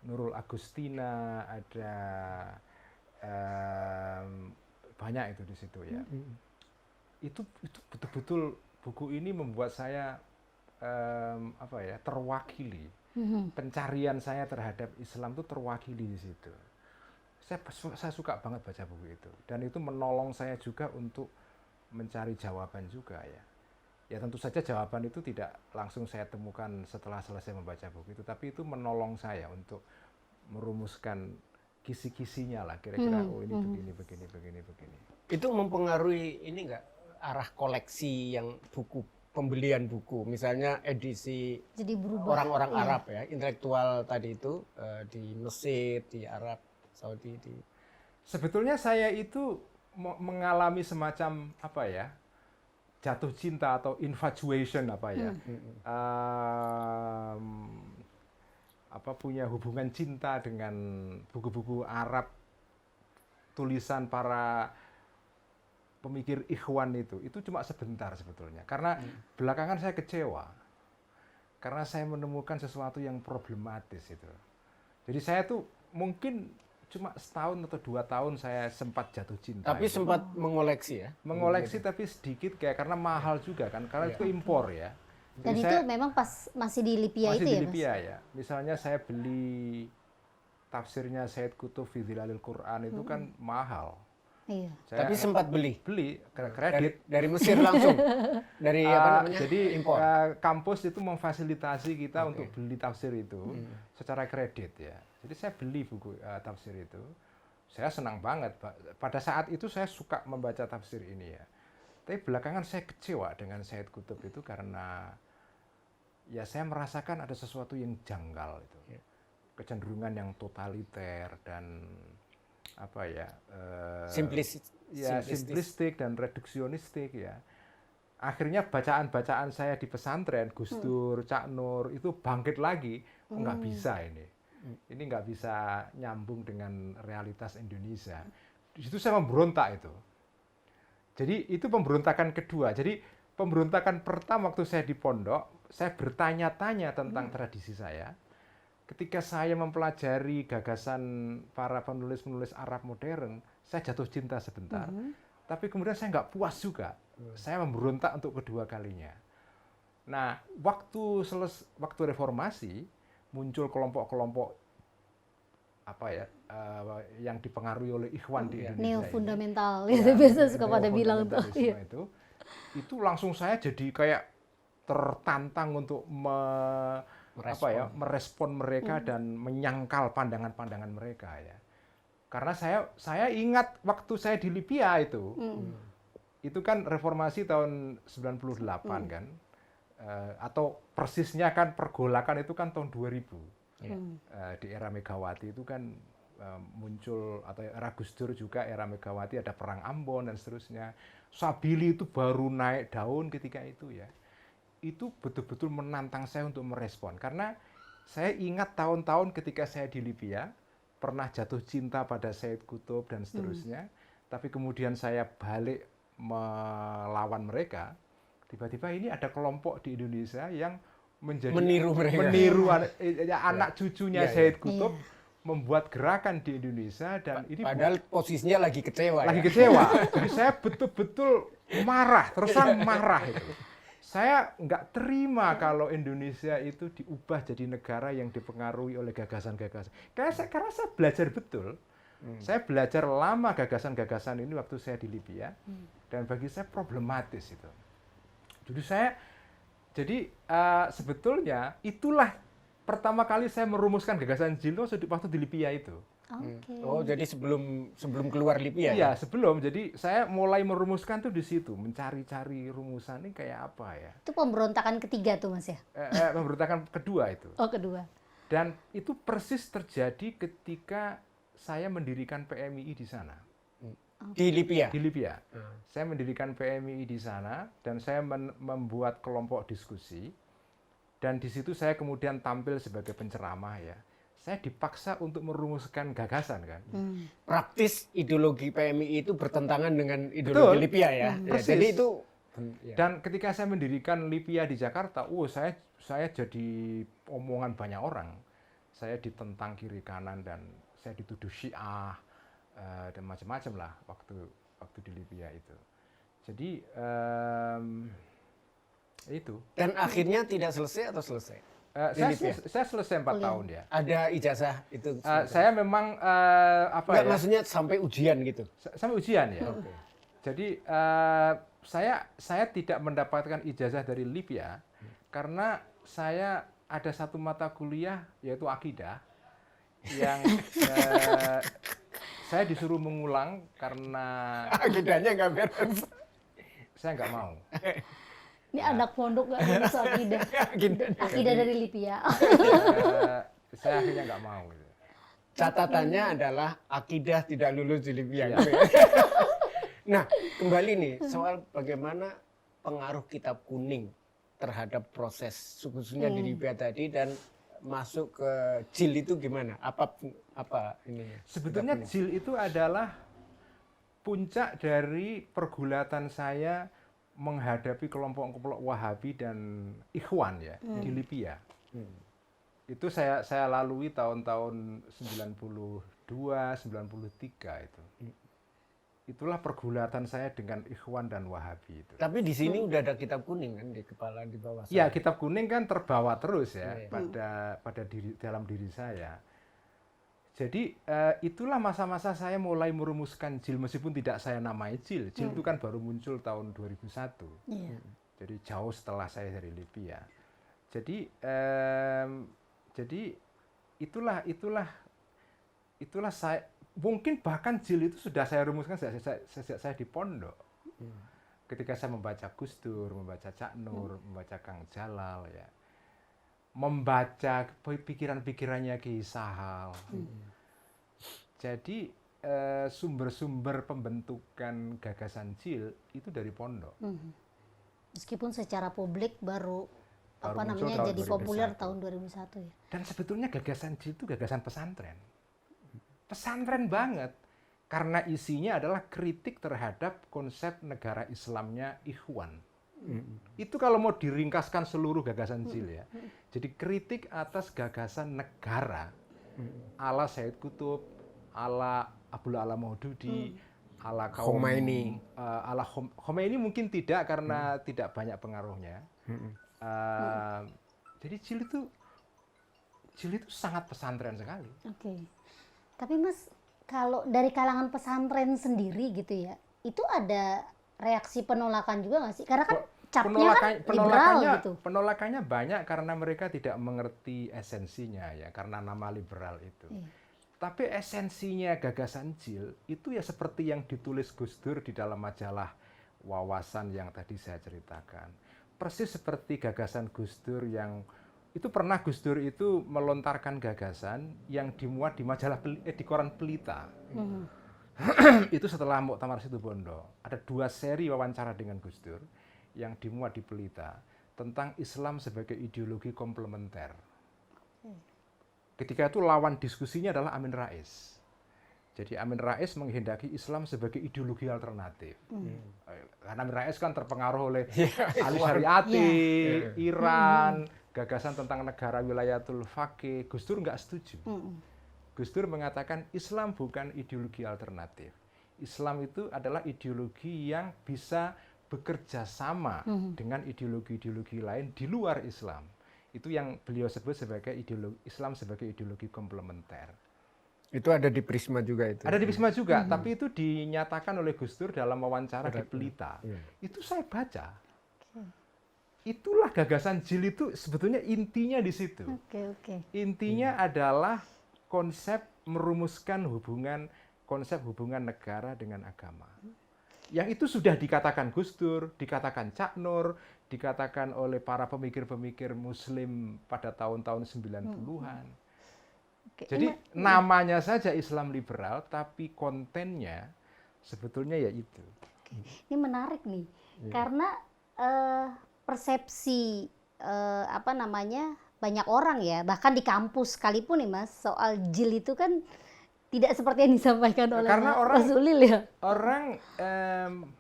S3: Nurul Agustina, ada banyak itu di situ ya. Itu betul-betul buku ini membuat saya terwakili. Pencarian saya terhadap Islam itu terwakili di situ. Saya suka banget baca buku itu dan itu menolong saya juga untuk mencari jawaban juga ya. Ya tentu saja jawaban itu tidak langsung saya temukan setelah selesai membaca buku itu, tapi itu menolong saya untuk merumuskan kisi-kisinya lah, kira-kira oh ini begini.
S5: Itu mempengaruhi ini enggak arah koleksi yang buku, pembelian buku, misalnya edisi
S2: Jadi berubah.
S5: orang-orang
S2: Iya.
S5: Arab ya, intelektual tadi itu di Mesir, di Arab Saudi di
S3: Sebetulnya saya itu mengalami semacam apa ya, jatuh cinta atau infatuation apa ya, punya hubungan cinta dengan buku-buku Arab tulisan para pemikir Ikhwan itu cuma sebentar sebetulnya, karena belakangan saya kecewa karena saya menemukan sesuatu yang problematis itu. Jadi saya tuh mungkin cuma setahun atau 2 tahun saya sempat jatuh cinta.
S5: tapi
S3: itu.
S5: sempat mengoleksi ya.
S3: Mengoleksi tapi sedikit karena mahal juga kan, karena itu impor ya.
S2: Dan
S3: Jadi
S2: itu memang pas masih di Lipia
S3: masih
S2: itu
S3: di
S2: ya,
S3: Lipia ya. Misalnya saya beli tafsirnya Said Qutb fi Dhilalil Quran itu kan mahal.
S2: Mas? Iya.
S3: Saya
S5: Tapi sempat beli
S3: beli kredit.
S5: dari Mesir langsung. Dari apa namanya?
S3: Jadi
S5: impor.
S3: kampus itu memfasilitasi kita untuk beli tafsir itu secara kredit ya. Jadi saya beli buku tafsir itu. Saya senang banget. Pada saat itu saya suka membaca tafsir ini ya. Tapi belakangan saya kecewa dengan Said Qutb itu karena ya saya merasakan ada sesuatu yang janggal itu. Kecenderungan yang totaliter dan apa ya? Simplistik dan reduksionistik ya. Akhirnya bacaan-bacaan saya di pesantren, Gus Dur, Cak Nur itu bangkit lagi. Nggak bisa ini. Ini nggak bisa nyambung dengan realitas Indonesia. Di situ saya memberontak itu. Jadi itu pemberontakan kedua. Jadi pemberontakan pertama waktu saya di pondok, saya bertanya-tanya tentang tradisi saya. Ketika saya mempelajari gagasan para penulis-penulis Arab modern, saya jatuh cinta sebentar. Tapi kemudian saya nggak puas juga. Saya memberontak untuk kedua kalinya. Nah, waktu reformasi, muncul kelompok-kelompok yang dipengaruhi oleh Ikhwan di Indonesia.
S2: Neo
S3: ini.
S2: fundamental gitu biasa suka pada bilang tuh.
S3: Fundamentalisme itu langsung saya jadi kayak tertantang untuk merespon mereka dan menyangkal pandangan-pandangan mereka ya. Karena saya ingat waktu saya di Lipia itu kan reformasi tahun 98 kan, atau persisnya kan pergolakan itu kan tahun 2000. Di era Megawati itu kan muncul, atau era Gus Dur juga, era Megawati ada perang Ambon dan seterusnya. Sabili itu baru naik daun ketika itu ya. Itu betul-betul menantang saya untuk merespon, karena saya ingat tahun-tahun ketika saya di Lipia pernah jatuh cinta pada Said Qutb dan seterusnya, tapi kemudian saya balik melawan mereka. Tiba-tiba ini ada kelompok di Indonesia yang meniru anak cucunya Said Qutb, membuat gerakan di Indonesia, dan ini
S5: padahal posisinya lagi kecewa.
S3: Jadi saya betul-betul marah, terusan marah itu. Saya nggak terima kalau Indonesia itu diubah jadi negara yang dipengaruhi oleh gagasan-gagasan. Karena saya belajar betul. Saya belajar lama gagasan-gagasan ini waktu saya di Lipia, dan bagi saya problematis itu. Jadi sebetulnya itulah pertama kali saya merumuskan gagasan Jilno waktu di Lipia itu.
S5: Oh, jadi sebelum keluar Lipia?
S3: Iya, sebelum. Jadi saya mulai merumuskan tuh di situ, mencari-cari rumusan ini kayak apa ya.
S2: Itu pemberontakan ketiga tuh Mas ya?
S3: Pemberontakan kedua itu.
S2: Oh, kedua.
S3: Dan itu persis terjadi ketika saya mendirikan PMII di sana.
S5: Di Lipia?
S3: Di Lipia. Saya mendirikan PMII di sana, dan saya membuat kelompok diskusi. Dan di situ saya kemudian tampil sebagai penceramah ya. Saya dipaksa untuk merumuskan gagasan kan.
S5: Praktis ideologi PMII itu bertentangan dengan ideologi Lipia ya. Jadi itu.
S3: Dan ketika saya mendirikan Lipia di Jakarta, saya jadi omongan banyak orang. Saya ditentang kiri kanan, dan saya dituduh Syiah dan macam-macam lah waktu di Lipia itu. Jadi itu.
S5: Dan akhirnya tidak selesai atau selesai?
S3: Saya selesai 4 tahun ya.
S5: Ada ijazah itu?
S3: Saya memang
S5: Enggak, maksudnya sampai ujian gitu?
S3: Sampai ujian ya. Jadi saya tidak mendapatkan ijazah dari Libya karena saya ada satu mata kuliah yaitu akidah yang saya disuruh mengulang karena
S4: Akidahnya nggak beres.
S3: saya nggak mau.
S2: Ini anak pondok nggak lulus akidah. Akidah dari Lipia.
S3: Saya akhirnya nggak mau. Gitu.
S4: Catatannya adalah akidah tidak lulus di Libya.
S3: Iya.
S4: gitu ya. Nah, kembali nih soal bagaimana pengaruh kitab kuning terhadap proses khususnya di Libya tadi dan masuk ke JIL itu gimana? Apa ininya?
S3: Sebetulnya
S4: Kitab kuning.
S3: JIL itu adalah puncak dari pergulatan saya menghadapi kelompok-kelompok Wahabi dan Ikhwan ya di Libya. Itu saya lalui tahun-tahun 92, 93 itu. Itulah pergulatan saya dengan Ikhwan dan Wahabi itu.
S4: Tapi di sini udah ada kitab kuning kan di kepala di bawah.
S3: Ya,
S4: saya.
S3: kitab kuning kan terbawa terus ya
S4: Iya.
S3: pada dalam diri saya. Jadi itulah masa-masa saya mulai merumuskan JIL meskipun tidak saya namai JIL. JIL itu kan baru muncul tahun 2001.
S2: Iya.
S3: Jadi jauh setelah saya dari Libya. Jadi itulah saya mungkin bahkan JIL itu sudah saya rumuskan sejak saya di pondok. Ketika saya membaca Gus Dur, membaca Cak Nur, membaca Kang Jalal ya. Membaca pikiran-pikirannya Ki Sahal. Jadi sumber-sumber pembentukan gagasan JIL itu dari pondok.
S2: Meskipun secara publik baru
S3: muncul
S2: namanya
S3: tahun
S2: jadi
S3: 2001.
S2: populer tahun 2001 ya.
S3: Dan sebetulnya gagasan JIL itu gagasan pesantren. Pesantren banget. Karena isinya adalah kritik terhadap konsep negara Islamnya Ikhwan. Itu kalau mau diringkaskan seluruh gagasan JIL ya. Jadi kritik atas gagasan negara ala Sayyid Qutb, ala Abdul Alam Maududi, ala kaum
S4: Khomeini.
S3: Ala Khomeini mungkin tidak karena tidak banyak pengaruhnya. Jadi JIL itu sangat pesantren sekali.
S2: Oke. Tapi Mas, kalau dari kalangan pesantren sendiri gitu ya, itu ada reaksi penolakan juga nggak sih? Karena kan capnya kan liberal gitu.
S3: Penolakannya banyak karena mereka tidak mengerti esensinya ya, karena nama liberal itu.
S2: Iya.
S3: Tapi esensinya gagasan JIL itu ya seperti yang ditulis Gus Dur di dalam majalah Wawasan yang tadi saya ceritakan. Persis seperti gagasan Gus Dur yang itu pernah Gus Dur itu melontarkan gagasan yang dimuat di majalah di koran Pelita. Itu setelah Muktamar Situbondo. Ada 2 seri wawancara dengan Gus Dur yang dimuat di Pelita tentang Islam sebagai ideologi komplementer. Ketika itu lawan diskusinya adalah Amin Rais. Jadi Amin Rais menghendaki Islam sebagai ideologi alternatif. Karena Amin Rais kan terpengaruh oleh Ali Syariati, Iran, gagasan tentang negara wilayatul faqih. Gus Dur nggak setuju. Gus Dur mengatakan Islam bukan ideologi alternatif. Islam itu adalah ideologi yang bisa bekerja sama dengan ideologi-ideologi lain di luar Islam. Itu yang beliau sebut sebagai Islam sebagai ideologi komplementer.
S4: Itu ada di Prisma juga itu.
S3: Ada di Prisma juga, tapi itu dinyatakan oleh Gus Dur dalam wawancara di Pelita. Itu saya baca. Itulah gagasan JIL itu sebetulnya intinya di situ.
S2: Oke.
S3: Intinya adalah konsep merumuskan konsep hubungan negara dengan agama. Yang itu sudah dikatakan Gus Dur, dikatakan Cak Nur, dikatakan oleh para pemikir-pemikir Muslim pada tahun-tahun 90-an. Jadi namanya saja Islam liberal, tapi kontennya sebetulnya ya itu.
S2: Ini menarik nih, karena persepsi banyak orang ya, bahkan di kampus sekalipun nih Mas, soal JIL itu kan tidak seperti yang disampaikan oleh Mas Ulil ya.
S3: Orang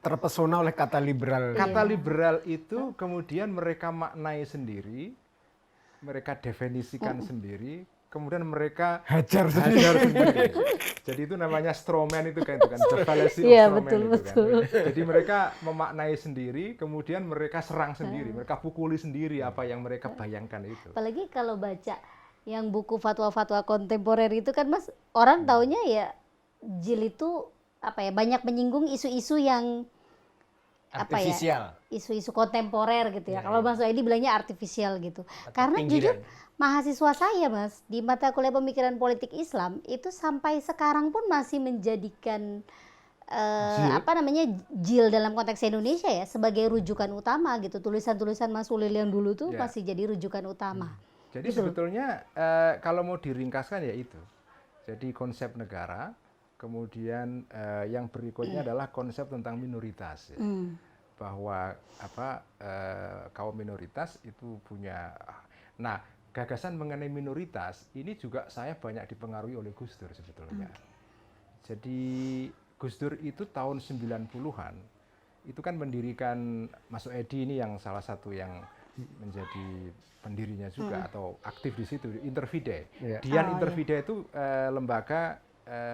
S4: terpesona oleh kata liberal.
S3: Kata liberal itu kemudian mereka maknai sendiri, mereka definisikan sendiri, kemudian mereka
S4: Hajar
S3: sendiri. Jadi itu namanya strawman itu kan the fallacy of
S2: Iya,
S3: strawman itu
S2: betul.
S3: kan. Jadi mereka memaknai sendiri, kemudian mereka serang sendiri, mereka pukuli sendiri apa yang mereka bayangkan itu.
S2: Apalagi kalau baca yang buku fatwa-fatwa kontemporer itu kan Mas, orang taunya ya JIL itu banyak menyinggung isu-isu yang apa ya,
S4: artifisial.
S2: isu-isu kontemporer gitu ya.
S4: Ya,
S2: Kalau
S4: ya.
S2: Mas Edi bilangnya artifisial gitu. Karena
S4: pinggiran.
S2: jujur mahasiswa saya Mas di mata kuliah pemikiran politik Islam itu sampai sekarang pun masih menjadikan apa namanya JIL dalam konteks Indonesia ya sebagai rujukan utama gitu. Tulisan-tulisan Mas Ulil yang dulu tuh
S3: Ya.
S2: masih jadi rujukan utama.
S3: Jadi
S2: Gitu.
S3: sebetulnya kalau mau diringkaskan ya itu. Jadi konsep negara, kemudian yang berikutnya adalah konsep tentang minoritas. Ya. Bahwa kaum minoritas itu punya. Nah, gagasan mengenai minoritas ini juga saya banyak dipengaruhi oleh Gus Dur sebetulnya. Jadi Gus Dur itu tahun 90-an itu kan mendirikan Mas Edi ini yang salah satu yang menjadi pendirinya juga atau aktif di situ, Intervide.
S4: Iya.
S3: Dian Intervide itu lembaga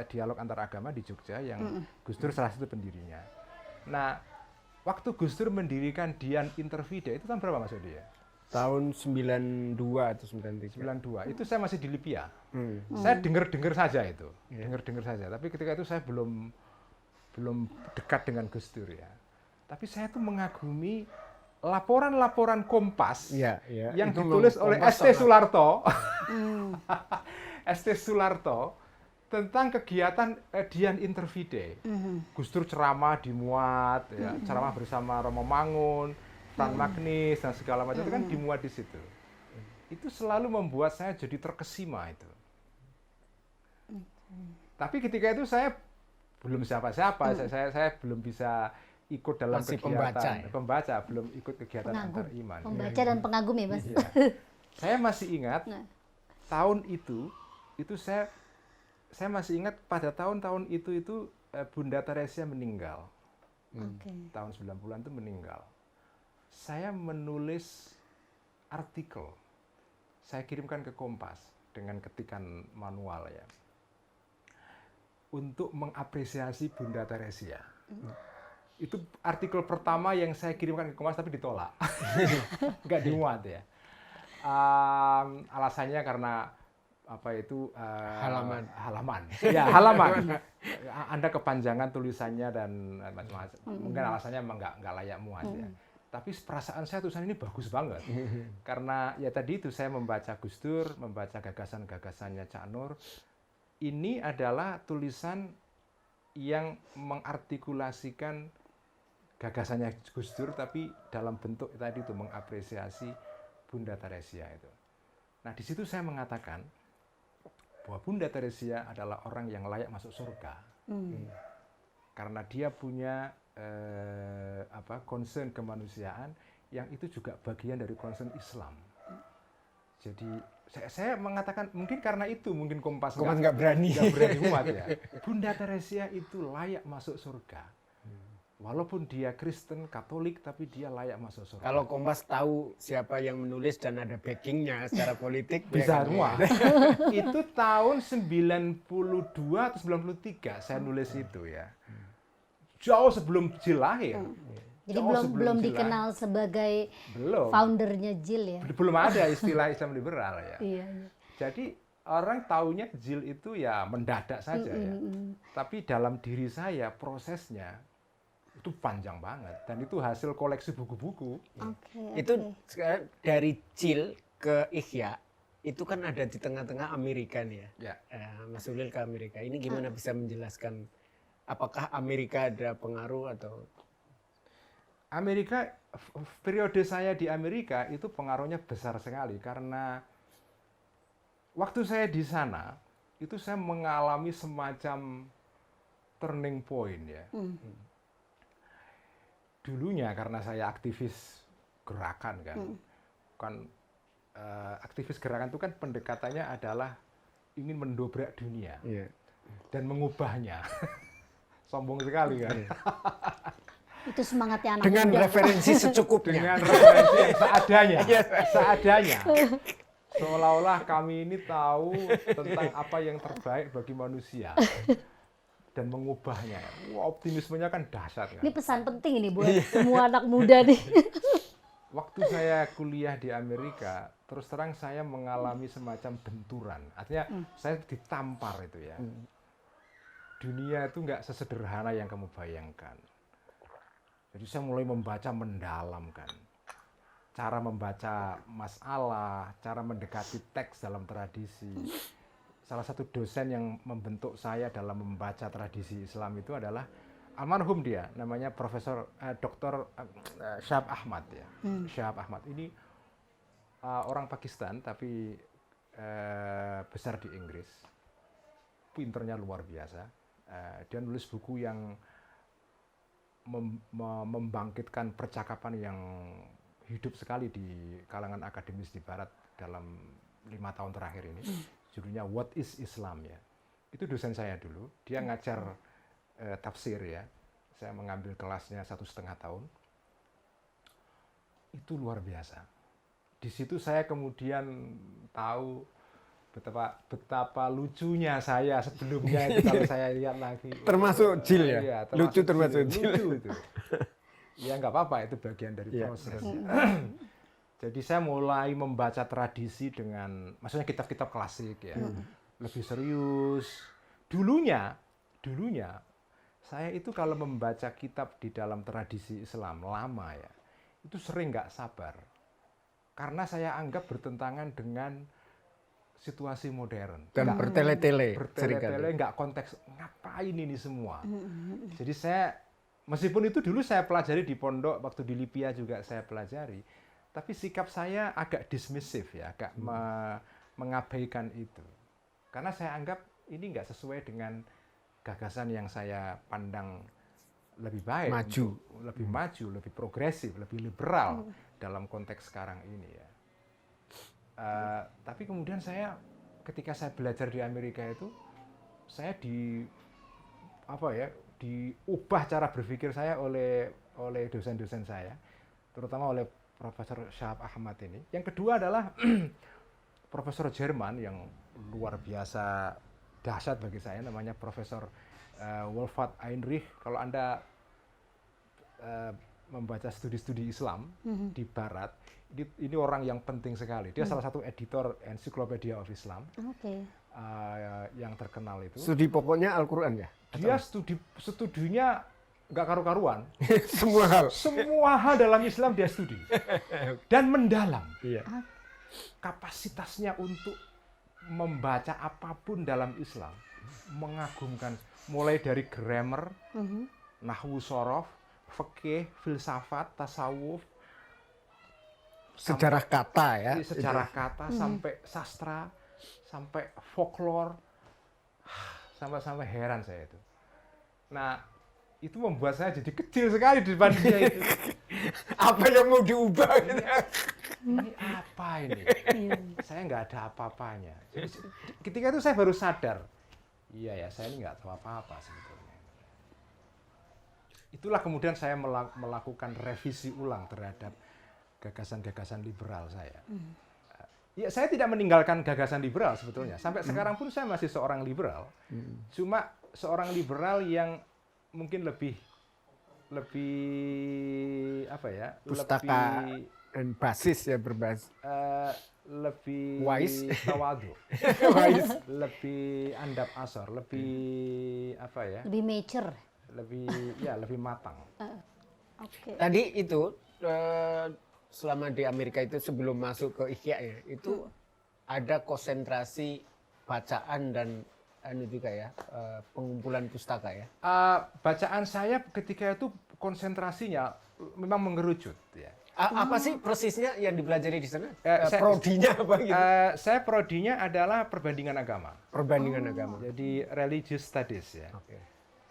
S3: dialog antar agama di Jogja yang Gus Dur salah satu pendirinya. Nah, waktu Gus Dur mendirikan Dian Intervide itu tahun berapa Mas Edi ya?
S4: Tahun 92 atau 93.
S3: 92. Itu saya masih di Lipia. Saya dengar-dengar saja itu. Dengar-dengar saja. Tapi ketika itu saya belum dekat dengan Gus Dur ya. Tapi saya tuh mengagumi laporan-laporan Kompas
S4: Iya, iya.
S3: yang
S4: Itu
S3: ditulis oleh
S4: Kompas
S3: ST
S4: sangat-
S3: Sularto. ST Sularto tentang kegiatan Dian Intervide. Gus Dur ceramah dimuat, ya, ceramah bersama Romo Mangun, Fran Magnis dan segala macam itu kan dimuat di situ. Itu selalu membuat saya jadi terkesima itu. Tapi ketika itu saya belum siapa-siapa, saya belum bisa ikut dalam
S4: Masih
S3: kegiatan
S4: pembaca, ya?
S3: belum ikut kegiatan
S2: Pengagum.
S3: antar iman.
S2: Pembaca dan pengagum ya Mas.
S3: Iya. Saya masih ingat
S2: Nah.
S3: tahun itu saya masih ingat pada tahun-tahun itu Bunda Teresia meninggal.
S2: Oke.
S3: Tahun 90-an itu meninggal. Saya menulis artikel. Saya kirimkan ke Kompas dengan ketikan manual ya. Untuk mengapresiasi Bunda Teresia. Itu artikel pertama yang saya kirimkan ke Kompas tapi ditolak. Nggak dimuat ya. Alasannya karena apa itu halaman ya halaman Anda kepanjangan tulisannya dan macam-macam mungkin alasannya memang nggak layak muat ya tapi perasaan saya tulisan ini bagus banget karena ya tadi itu saya membaca Gus Dur membaca gagasan-gagasannya Cak Nur ini adalah tulisan yang mengartikulasikan gagasannya Gus Dur tapi dalam bentuk tadi itu mengapresiasi Bunda Teresia itu. Nah di situ saya mengatakan bahwa Bunda Teresia adalah orang yang layak masuk surga karena dia punya concern kemanusiaan yang itu juga bagian dari concern Islam. Jadi saya mengatakan mungkin karena itu mungkin Kompas
S4: nggak berani
S3: muat ya. Bunda Teresia itu layak masuk surga. Walaupun dia Kristen, Katolik, tapi dia layak masuk surga.
S4: Kalau Kompas tahu siapa yang menulis dan ada backingnya secara politik,
S3: Bisa
S4: ya kan?
S3: semua. Itu tahun 92 atau 93 saya nulis itu ya. Jauh sebelum JIL lahir.
S2: Jadi
S3: Jauh
S2: belum
S3: sebelum JIL
S2: dikenal sebagai
S3: belum.
S2: foundernya JIL ya.
S3: Belum ada istilah Islam liberal ya.
S2: Iya.
S3: Jadi orang taunya JIL itu ya mendadak saja ya. Tapi dalam diri saya prosesnya itu panjang banget dan itu hasil koleksi buku-buku.
S2: Oke.
S4: Itu sekarang dari JIL ke Ihya itu kan ada di tengah-tengah Amerika nih ya.
S3: Ya.
S4: Mas Ulil ke Amerika. Ini gimana bisa menjelaskan apakah Amerika ada pengaruh atau
S3: Amerika periode saya di Amerika itu pengaruhnya besar sekali karena waktu saya di sana itu saya mengalami semacam turning point ya. Dulunya karena saya aktivis gerakan kan aktivis gerakan itu kan pendekatannya adalah ingin mendobrak dunia dan mengubahnya. Sombong sekali kan.
S2: Itu semangatnya anak
S4: dengan
S2: muda.
S4: referensi secukupnya?
S3: Dengan referensi yang seadanya. Seolah-olah kami ini tahu tentang apa yang terbaik bagi manusia dan mengubahnya. Wah, optimismenya kan dahsyat kan.
S2: Ini pesan penting ini buat semua anak muda nih.
S3: Waktu saya kuliah di Amerika, terus terang saya mengalami semacam benturan. Artinya saya ditampar itu ya. Dunia itu nggak sesederhana yang kamu bayangkan. Jadi saya mulai membaca mendalam kan. Cara membaca masalah, cara mendekati teks dalam tradisi. Salah satu dosen yang membentuk saya dalam membaca tradisi Islam itu adalah almarhum dia, namanya Profesor Dr. Syahab Ahmad ya. Syahab Ahmad ini orang Pakistan tapi besar di Inggris. Pinternya luar biasa. Dia nulis buku yang membangkitkan percakapan yang hidup sekali di kalangan akademis di Barat dalam 5 tahun terakhir ini. Judulnya What is Islam ya. Itu dosen saya dulu. Dia ngajar tafsir ya. Saya mengambil kelasnya 1,5 tahun. Itu luar biasa. Di situ saya kemudian tahu betapa lucunya saya sebelumnya itu kalau saya lihat lagi.
S5: Termasuk Jil ya?
S3: Iya,
S5: Lucu termasuk Jil.
S3: Lucu itu. Ya nggak apa-apa, itu bagian dari proses. Jadi saya mulai membaca tradisi dengan, maksudnya kitab-kitab klasik ya, lebih serius. Dulunya saya itu kalau membaca kitab di dalam tradisi Islam lama ya, itu sering nggak sabar, karena saya anggap bertentangan dengan situasi modern.
S5: Dan bertele-tele.
S3: Bertele-tele nggak konteks, ngapain ini semua. Jadi saya, meskipun itu dulu saya pelajari di pondok, waktu di Libya juga saya pelajari, tapi sikap saya agak dismissive ya, agak mengabaikan itu. Karena saya anggap ini nggak sesuai dengan gagasan yang saya pandang lebih baik, lebih maju, lebih progresif, lebih liberal dalam konteks sekarang ini ya. Tapi kemudian saya, ketika saya belajar di Amerika itu, saya diubah cara berpikir saya oleh dosen-dosen saya, terutama oleh Profesor Syahab Ahmad ini. Yang kedua adalah Profesor Jerman yang luar biasa dahsyat bagi saya, namanya Profesor Wolfhard Heinrich. Kalau Anda membaca studi-studi Islam di Barat, ini orang yang penting sekali. Dia salah satu editor Encyclopedia of Islam yang terkenal itu.
S5: Studi pokoknya Al-Quran ya?
S3: Dia studinya nggak karu-karuan.
S5: Semua hal
S3: dalam Islam dia studi dan mendalam.
S5: Iya.
S3: Kapasitasnya untuk membaca apapun dalam Islam mengagumkan, mulai dari grammar, nahwu sorof, fikih, filsafat, tasawuf,
S5: sejarah kata ya,
S3: sejarah kata, sampai sastra, sampai folklore, sampai heran saya itu. Nah, itu membuat saya jadi kecil sekali di depan dia itu.
S5: Apa yang mau diubah gitu?
S3: Ini apa ini? Saya nggak ada apa-apanya. Jadi, ketika itu saya baru sadar, iya ya, saya ini nggak tahu apa-apa sebetulnya. Itulah kemudian saya melakukan revisi ulang terhadap gagasan-gagasan liberal saya. Ya, saya tidak meninggalkan gagasan liberal sebetulnya. Sampai sekarang pun saya masih seorang liberal. Cuma seorang liberal yang mungkin lebih apa ya?
S5: Pustaka dan basis ya, berbasis.
S3: Lebih
S5: wise,
S3: tawadu, lebih andap asor, lebih apa ya?
S2: Lebih mature.
S3: Lebih matang.
S2: Oke.
S5: Tadi itu selama di Amerika itu sebelum masuk ke IKIA ya, itu ada konsentrasi bacaan dan juga ya, pengumpulan pustaka ya.
S3: Bacaan saya ketika itu konsentrasinya memang mengerucut ya.
S5: Apa sih persisnya yang dipelajari di sana? Prodinya apa gitu?
S3: Saya prodinya adalah perbandingan agama.
S5: Perbandingan agama.
S3: Jadi religious studies ya.
S5: Oke.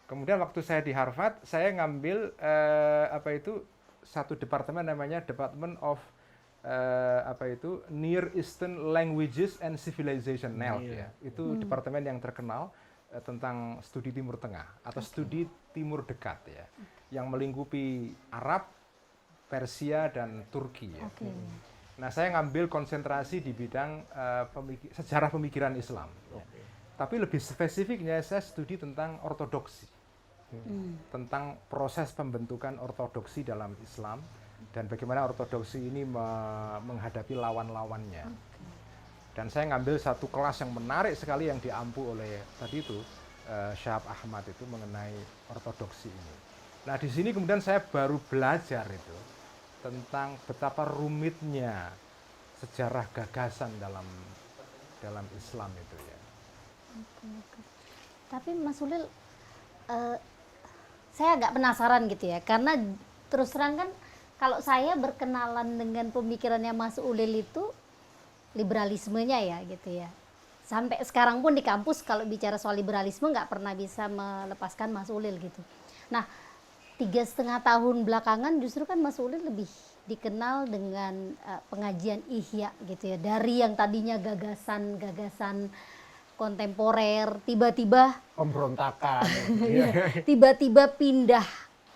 S3: Kemudian waktu saya di Harvard, saya ngambil satu departemen namanya Department of Near Eastern Languages and Civilization, NELC ya. Itu departemen yang terkenal tentang studi Timur Tengah atau studi Timur Dekat ya, yang melingkupi Arab, Persia dan Turki ya. Nah, saya ngambil konsentrasi di bidang sejarah pemikiran Islam. Ya. Tapi lebih spesifiknya saya studi tentang ortodoksi, tentang proses pembentukan ortodoksi dalam Islam dan bagaimana ortodoksi ini menghadapi lawan-lawannya. Dan saya ngambil satu kelas yang menarik sekali yang diampu oleh tadi itu Syahab Ahmad itu mengenai ortodoksi ini. Nah, di sini kemudian saya baru belajar itu tentang betapa rumitnya sejarah gagasan dalam Islam itu ya.
S2: Oke. Tapi Mas Ulil, saya agak penasaran gitu ya, karena terus terang kan kalau saya berkenalan dengan pemikirannya Mas Ulil itu liberalismenya ya gitu ya. Sampai sekarang pun di kampus kalau bicara soal liberalisme nggak pernah bisa melepaskan Mas Ulil gitu. Nah, 3,5 tahun belakangan justru kan Mas Ulil lebih dikenal dengan pengajian Ihya gitu ya. Dari yang tadinya gagasan-gagasan kontemporer, tiba-tiba
S4: Pemberontakan.
S2: tiba-tiba pindah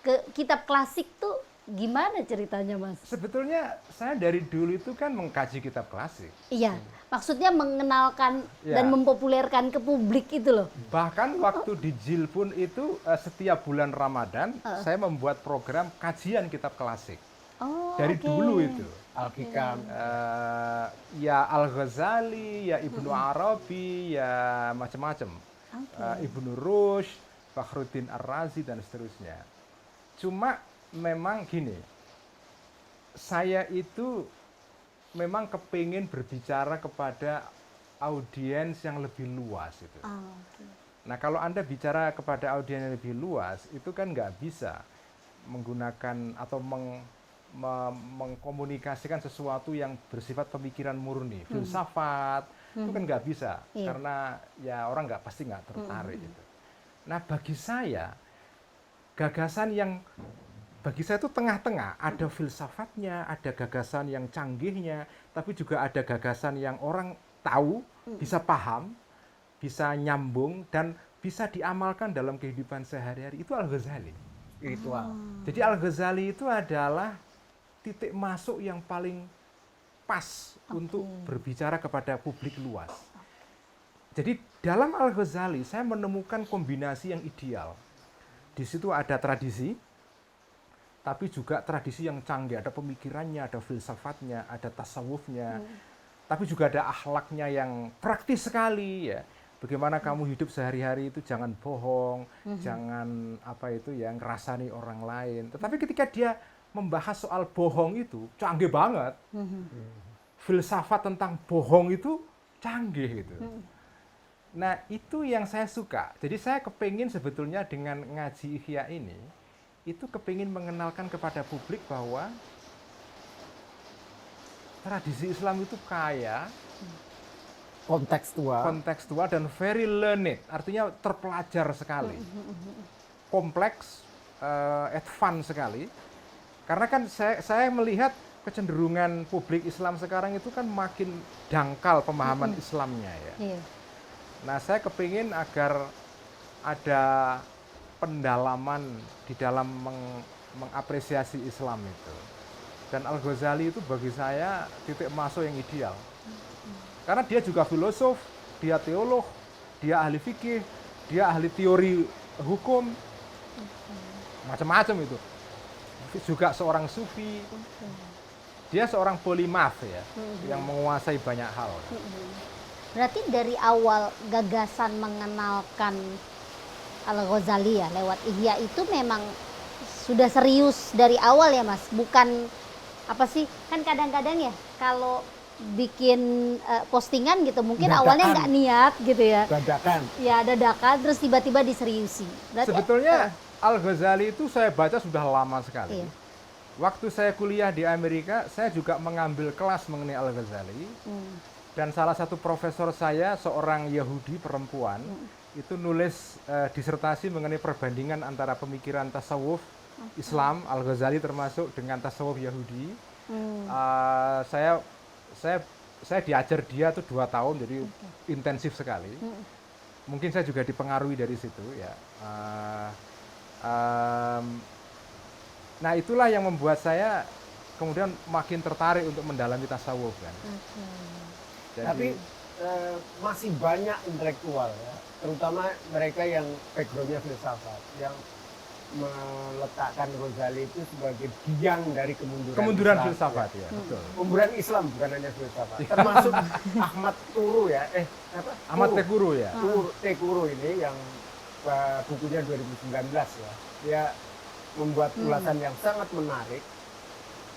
S2: ke kitab klasik tuh gimana ceritanya Mas?
S3: Sebetulnya saya dari dulu itu kan mengkaji kitab klasik.
S2: Iya, maksudnya mengenalkan
S3: Ya.
S2: dan mempopulerkan ke publik itu loh.
S3: Bahkan waktu di JIL pun itu setiap bulan Ramadan saya membuat program kajian kitab klasik.
S2: Oh,
S3: Dari
S2: oke.
S3: dulu itu.
S4: Al-Hikam.
S3: Ya Al-Ghazali, ya Ibnu Arabi, ya macam-macam. Ibnu Rushd, Fakhruddin Ar-Razi dan seterusnya. Cuma memang gini, saya itu memang kepingin berbicara kepada audiens yang lebih luas itu.
S2: Ah, oke.
S3: Nah, kalau Anda bicara kepada audiens yang lebih luas, itu kan nggak bisa menggunakan atau mengkomunikasikan sesuatu yang bersifat pemikiran murni, filsafat, itu kan nggak bisa,
S2: Iya.
S3: karena ya orang pasti nggak tertarik itu. Nah, bagi saya, gagasan yang bagi saya itu tengah-tengah, ada filsafatnya, ada gagasan yang canggihnya, tapi juga ada gagasan yang orang tahu, bisa paham, bisa nyambung, dan bisa diamalkan dalam kehidupan sehari-hari. Itu Al-Ghazali.
S4: Spiritual.
S3: Jadi Al-Ghazali itu adalah titik masuk yang paling pas untuk berbicara kepada publik luas. Jadi dalam Al-Ghazali saya menemukan kombinasi yang ideal. Di situ ada tradisi, tapi juga tradisi yang canggih, ada pemikirannya, ada filsafatnya, ada tasawufnya, tapi juga ada akhlaknya yang praktis sekali ya. Bagaimana kamu hidup sehari-hari itu jangan bohong, jangan apa itu ya ngerasani orang lain. Tetapi ketika dia membahas soal bohong itu canggih banget. Filsafat tentang bohong itu canggih gitu. Nah, itu yang saya suka. Jadi saya kepingin sebetulnya dengan ngaji Ihya ini, itu kepingin mengenalkan kepada publik bahwa tradisi Islam itu kaya, kontekstual dan very learned, artinya terpelajar sekali, kompleks, advance sekali. Karena kan saya melihat kecenderungan publik Islam sekarang itu kan makin dangkal pemahaman Islamnya ya.
S2: Iya.
S3: Nah, saya kepingin agar ada pendalaman di dalam mengapresiasi Islam itu. Dan Al-Ghazali itu bagi saya titik masuk yang ideal. Karena dia juga filosof, dia teolog, dia ahli fikih, dia ahli teori hukum, macam-macam itu. Juga seorang sufi. Dia seorang polimath ya, yang menguasai banyak hal.
S2: Berarti dari awal gagasan mengenalkan Al-Ghazali ya lewat Ihya itu memang sudah serius dari awal ya Mas, bukan apa sih, kan kadang-kadang ya kalau bikin postingan gitu mungkin
S4: Dadakan.
S2: awalnya nggak niat gitu ya,
S4: Dadakan.
S2: ya dadakan terus tiba-tiba diseriusi. Berarti
S3: Sebetulnya Al-Ghazali itu saya baca sudah lama sekali.
S2: Iya.
S3: Waktu saya kuliah di Amerika, saya juga mengambil kelas mengenai Al-Ghazali. Dan salah satu profesor saya, seorang Yahudi perempuan, itu nulis disertasi mengenai perbandingan antara pemikiran tasawuf Islam, Al-Ghazali termasuk, dengan tasawuf Yahudi. Saya diajar dia tuh 2 tahun, jadi intensif sekali. Mungkin saya juga dipengaruhi dari situ ya. Nah, itulah yang membuat saya kemudian makin tertarik untuk mendalami tasawuf kan. Jadi,
S4: Tapi masih banyak intelektual ya, terutama mereka yang backgroundnya filsafat, yang meletakkan Ghazali itu sebagai biang dari kemunduran Islam,
S3: filsafat
S4: ya.
S3: ya, betul.
S4: Kemunduran Islam bukan hanya filsafat, termasuk Ahmad Turu ya,
S3: Ahmad Tekuru ya.
S4: Tekuru ini yang bukunya 2019 ya, dia membuat ulasan yang sangat menarik.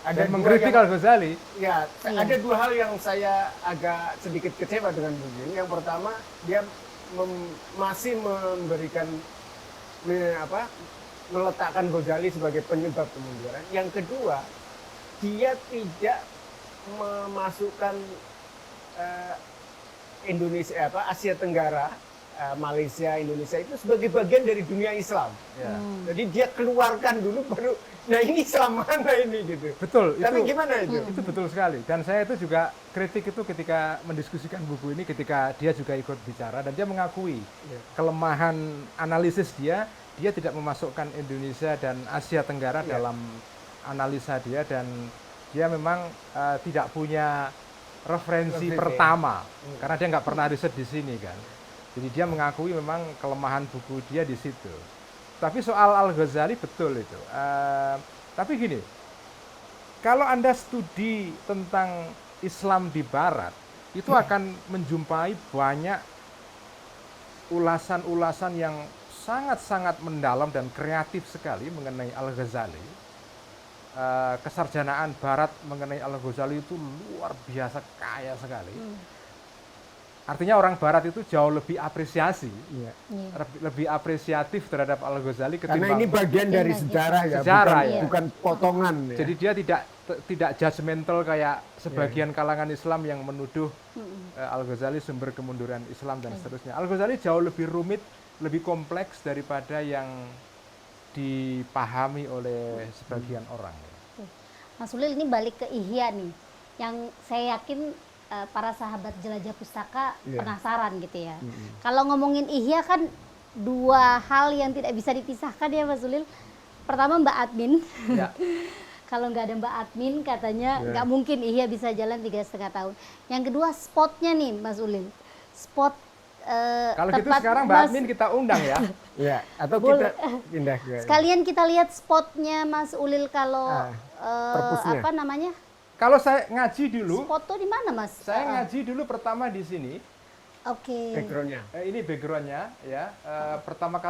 S3: Dan
S4: dua
S3: mengkritik
S4: yang-
S3: Al-Ghazali.
S4: Ya,
S2: Iya.
S4: ada dua hal yang saya agak sedikit kecewa dengan buku ini. Yang pertama, dia masih memberikan meletakkan Ghazali sebagai penyebab kemunduran. Yang kedua, dia tidak memasukkan Indonesia Asia Tenggara, Malaysia, Indonesia itu sebagai bagian dari dunia Islam.
S3: Ya.
S4: Jadi dia keluarkan dulu baru, nah ini Islam mana ini gitu.
S3: Betul,
S4: Tapi
S3: itu
S4: gimana itu?
S3: itu betul sekali. Dan saya itu juga kritik itu ketika mendiskusikan buku ini, ketika dia juga ikut bicara dan dia mengakui
S4: Ya.
S3: kelemahan analisis dia tidak memasukkan Indonesia dan Asia Tenggara
S4: Ya.
S3: dalam analisa dia, dan dia memang tidak punya referensi
S4: Referensi.
S3: pertama karena dia nggak pernah riset di sini kan. Jadi dia mengakui memang kelemahan buku dia di situ. Tapi soal Al-Ghazali betul itu. Tapi gini, kalau Anda studi tentang Islam di Barat, itu akan menjumpai banyak ulasan-ulasan yang sangat-sangat mendalam dan kreatif sekali mengenai Al-Ghazali. Kesarjanaan Barat mengenai Al-Ghazali itu luar biasa kaya sekali. Artinya orang Barat itu jauh lebih apresiasi,
S4: Iya.
S2: Iya.
S3: lebih apresiatif terhadap Al-Ghazali
S4: Karena
S3: ketimbang.
S4: ini bagian dari
S2: Bagian
S4: sejarah ya,
S3: sejarah,
S4: bukan,
S3: ya.
S4: bukan potongan ya.
S3: Jadi dia tidak judgmental kayak sebagian kalangan Islam yang menuduh Al-Ghazali sumber kemunduran Islam dan seterusnya. Al-Ghazali jauh lebih rumit, lebih kompleks daripada yang dipahami oleh sebagian orang.
S2: Mas Ulil, ini balik ke Ihya nih, yang saya yakin para sahabat jelajah pustaka
S4: Iya.
S2: penasaran gitu ya. Kalau ngomongin Ihya kan dua hal yang tidak bisa dipisahkan ya Mas Ulil. Pertama Mbak Admin.
S3: Ya.
S2: Kalau nggak ada Mbak Admin katanya
S4: Iya.
S2: nggak mungkin Ihya bisa jalan 3,5 tahun. Yang kedua spotnya nih Mas Ulil. Spot
S3: Kalau gitu
S2: tempat
S3: sekarang Mbak
S2: Mas-
S3: Admin kita undang ya.
S4: Ya, atau
S2: Boleh.
S4: kita pindah ke
S2: Sekalian kita lihat spotnya Mas Ulil kalau
S4: perpusnya.
S2: apa namanya?
S3: Kalau saya ngaji dulu,
S2: Spot tuh di mana Mas?
S3: saya ngaji dulu pertama di sini.
S2: Oke.
S4: backgroundnya.
S3: Ini backgroundnya ya. Pertama kali